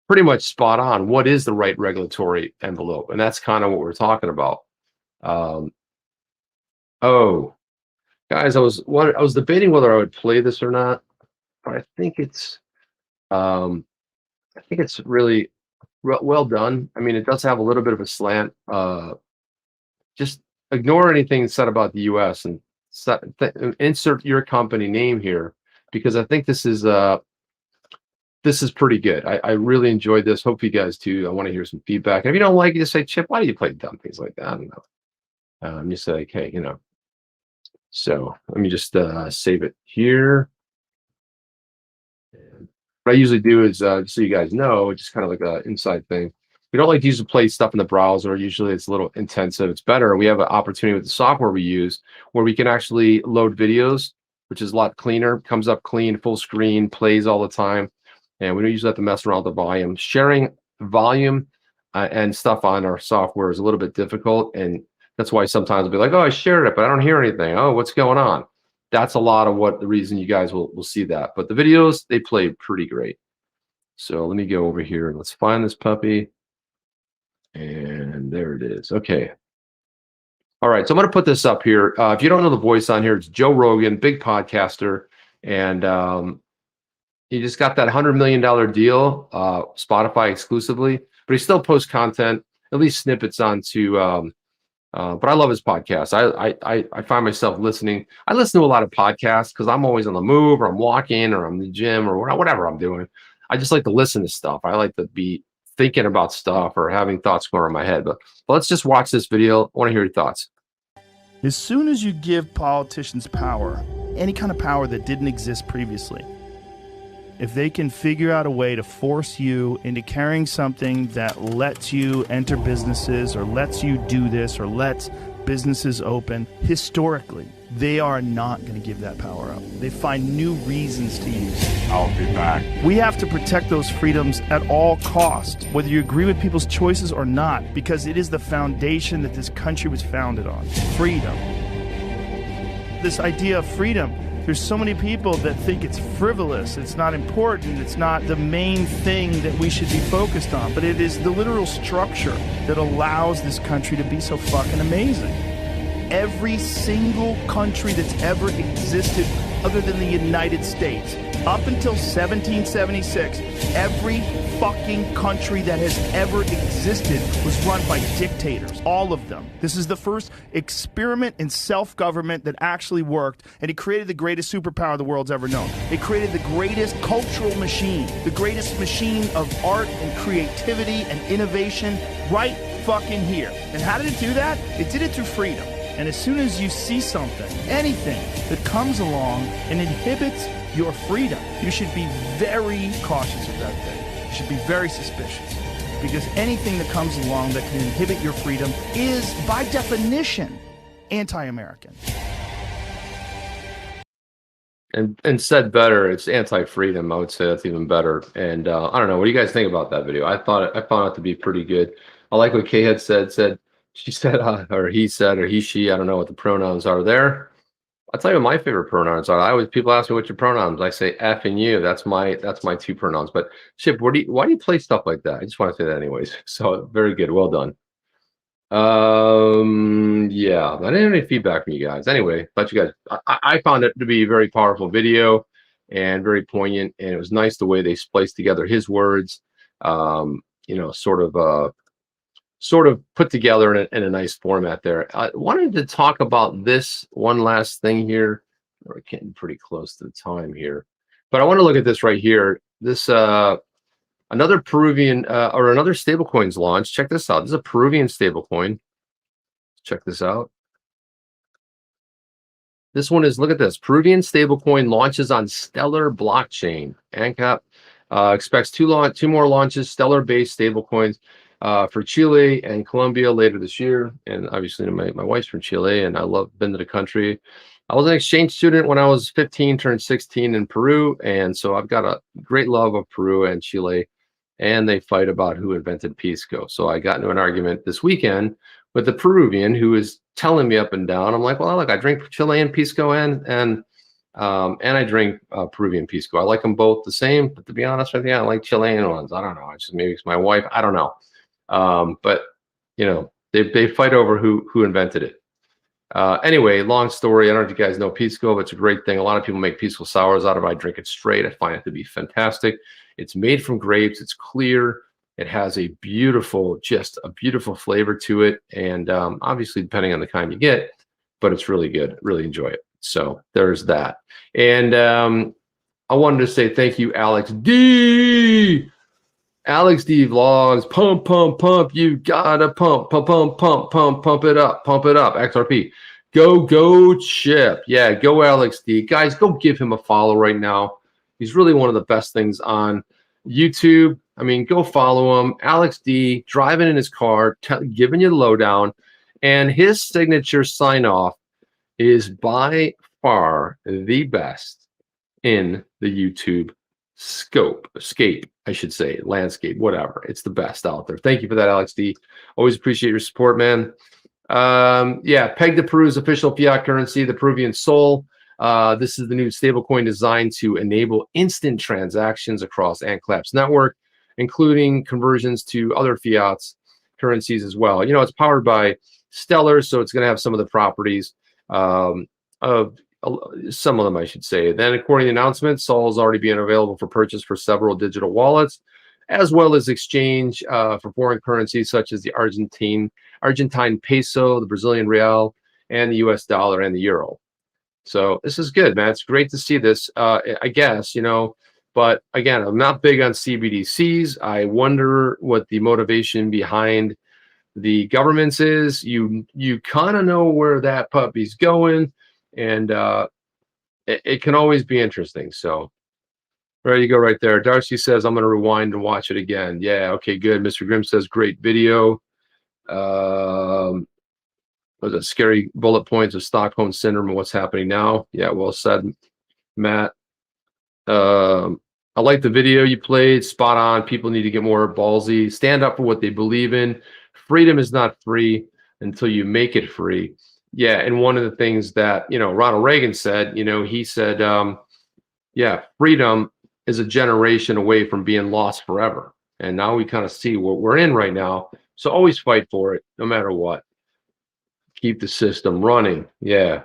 pretty much spot on. What is the right regulatory envelope? And that's kind of what we're talking about. Oh, guys, I was debating whether I would play this or not, but I think it's really well done. I mean, it does have a little bit of a slant. Just ignore anything said about the US and insert your company name here, because I think this is pretty good. I really enjoyed this. Hope you guys too. I want to hear some feedback. And if you don't like it, just say, Chip, why do you play dumb things like that? I don't know. Just say, hey, So let me just save it here. What I usually do is, just so you guys know, just kind of like an inside thing. We don't like to use to play stuff in the browser. Usually it's a little intensive. It's better. We have an opportunity with the software we use where we can actually load videos, which is a lot cleaner, comes up clean, full screen, plays all the time. And we don't usually have to mess around with the volume. Sharing volume and stuff on our software is a little bit difficult. And that's why sometimes I'll be like, oh, I shared it, but I don't hear anything. Oh, what's going on? That's a lot of the reason you guys will see that. But the videos, they play pretty great. So let me go over here and let's find this puppy. And there it is. Okay. All right. So I'm going to put this up here. If you don't know the voice on here, it's Joe Rogan, big podcaster. And he just got that $100 million deal, Spotify exclusively. But he still posts content, at least snippets onto but I love his podcast. I find myself listening. I listen to a lot of podcasts because I'm always on the move, or I'm walking, or I'm in the gym, or whatever I'm doing. I just like to listen to stuff. I like to be thinking about stuff or having thoughts going on in my head. But let's just watch this video. I want to hear your thoughts. As soon as you give politicians power, any kind of power that didn't exist previously, if they can figure out a way to force you into carrying something that lets you enter businesses or lets you do this or lets businesses open. Historically, they are not going to give that power up. They find new reasons to use it. I'll be back. We have to protect those freedoms at all costs, whether you agree with people's choices or not, because it is the foundation that this country was founded on. Freedom. This idea of freedom, there's so many people that think it's frivolous, it's not important, it's not the main thing that we should be focused on, but it is the literal structure that allows this country to be so fucking amazing. Every single country that's ever existed other than the United States, up until 1776, every fucking country that has ever existed was run by dictators. All of them. This is the first experiment in self-government that actually worked, and it created the greatest superpower the world's ever known. It created the greatest cultural machine, the greatest machine of art and creativity and innovation right fucking here. And how did it do that? It did it through freedom. And as soon as you see something, anything that comes along and inhibits your freedom, you should be very cautious of that thing. You should be very suspicious. Because anything that comes along that can inhibit your freedom is, by definition, anti-American. And said better, it's anti-freedom. I would say that's even better. And I don't know. What do you guys think about that video? I found it to be pretty good. I like what K-Head said. She said, or he said, or he, she, I don't know what the pronouns are there. I'll tell you what my favorite pronouns are. People ask me what's your pronouns. I say F and you. That's my two pronouns. But Chip, why do you play stuff like that? I just want to say that anyways. So very good. Well done. Yeah, I didn't have any feedback from you guys. Anyway, but you guys, I found it to be a very powerful video and very poignant. And it was nice the way they spliced together his words, sort of put together in a nice format there. I wanted to talk about this one last thing here. We're getting pretty close to the time here, but I want to look at this right here. This another Peruvian or another stablecoins launch. Check this out. This is a Peruvian stablecoin. Check this out. This one is, look at this. Peruvian stablecoin launches on Stellar blockchain. ANCAP expects two more launches, Stellar-based stablecoins for Chile and Colombia later this year. And obviously my wife's from Chile and I been to the country. I was an exchange student when I was 15, turned 16 in Peru. And so I've got a great love of Peru and Chile, and they fight about who invented Pisco. So I got into an argument this weekend with the Peruvian who is telling me up and down. I'm like, well, look, I drink Chilean Pisco and I drink Peruvian Pisco. I like them both the same, but to be honest with you, I like Chilean ones. I don't know. It's just maybe it's my wife. I don't know. But you know, they fight over who invented it. Anyway, long story. I don't know if you guys know Pisco, but it's a great thing. A lot of people make Pisco sours out of it. I drink it straight. I find it to be fantastic. It's made from grapes. It's clear. It has a beautiful flavor to it. And obviously, depending on the kind you get, but it's really good. Really enjoy it. So there's that. And I wanted to say thank you, Alex D. Alex D vlogs, pump, you gotta pump it up, XRP. Go Chip. Yeah, go Alex D. Guys, go give him a follow right now. He's really one of the best things on YouTube. I mean, go follow him. Alex D, driving in his car, giving you the lowdown. And his signature sign off is by far the best in the YouTube landscape, whatever. It's the best out there. Thank you for that, Alex D. Always appreciate your support, man. Yeah, peg to Peru's official fiat currency, the Peruvian sol. This is the new stablecoin designed to enable instant transactions across ANCAP's network, including conversions to other fiat currencies as well. You know, it's powered by Stellar, so it's going to have some of the properties of some of them, I should say. Then, according to the announcement, Sol is already being available for purchase for several digital wallets, as well as exchange for foreign currencies such as the Argentine peso, the Brazilian real, and the US dollar and the euro. So this is good, man. It's great to see this, I guess, you know. But again, I'm not big on CBDCs. I wonder what the motivation behind the governments is. You kind of know where that puppy's going. And it can always be interesting. So there you go right there. Darcy says, I'm going to rewind and watch it again. Yeah, okay, good. Mr. Grimm says, great video. was it scary bullet points of Stockholm syndrome and what's happening now. Yeah, well said, Matt. I like the video you played. Spot on. People need to get more ballsy. Stand up for what they believe in. Freedom is not free until you make it free. Yeah, and one of the things that, Ronald Reagan said, he said, yeah, freedom is a generation away from being lost forever. And now we kind of see what we're in right now. So always fight for it, no matter what. Keep the system running. Yeah.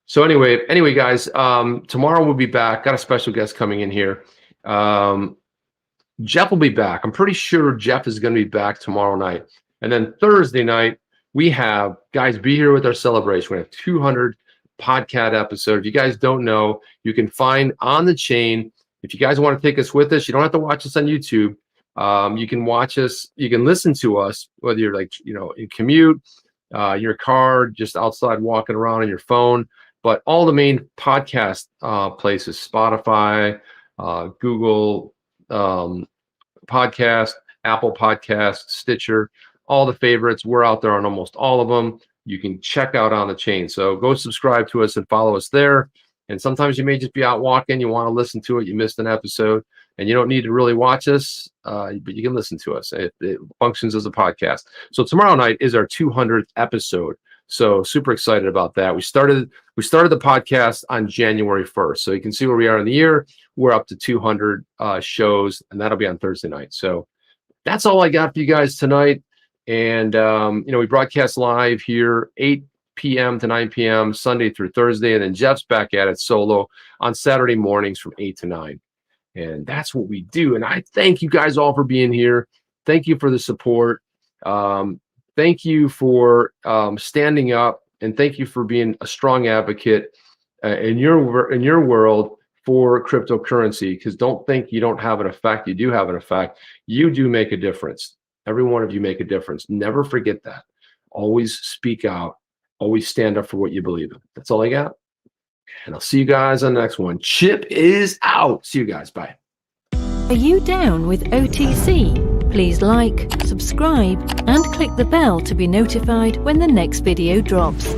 So anyway, guys, tomorrow we'll be back. Got a special guest coming in here. Jeff will be back. I'm pretty sure Jeff is going to be back tomorrow night. And then Thursday night, we have, guys, be here with our celebration. We have 200 podcast episodes. If you guys don't know, you can find On the Chain. If you guys want to take us with us, you don't have to watch us on YouTube. You can watch us. You can listen to us, whether you're in commute, your car, just outside walking around on your phone. But all the main podcast places, Spotify, Google Podcast, Apple Podcast, Stitcher, all the favorites. We're out there on almost all of them. You can check out On the Chain. So go subscribe to us and follow us there. And sometimes you may just be out walking. You want to listen to it. You missed an episode. And you don't need to really watch us, but you can listen to us. It functions as a podcast. So tomorrow night is our 200th episode. So super excited about that. We started the podcast on January 1st. So you can see where we are in the year. We're up to 200 shows, and that'll be on Thursday night. So that's all I got for you guys tonight. And, we broadcast live here 8 p.m. to 9 p.m. Sunday through Thursday. And then Jeff's back at it solo on Saturday mornings from 8 to 9. And that's what we do. And I thank you guys all for being here. Thank you for the support. Thank you for standing up, and thank you for being a strong advocate in your world for cryptocurrency. Because don't think you don't have an effect. You do have an effect. You do make a difference. Every one of you make a difference. Never forget that. Always speak out. Always stand up for what you believe in. That's all I got. And I'll see you guys on the next one. Chip is out. See you guys. Bye. Are you down with OTC? Please like, subscribe, and click the bell to be notified when the next video drops.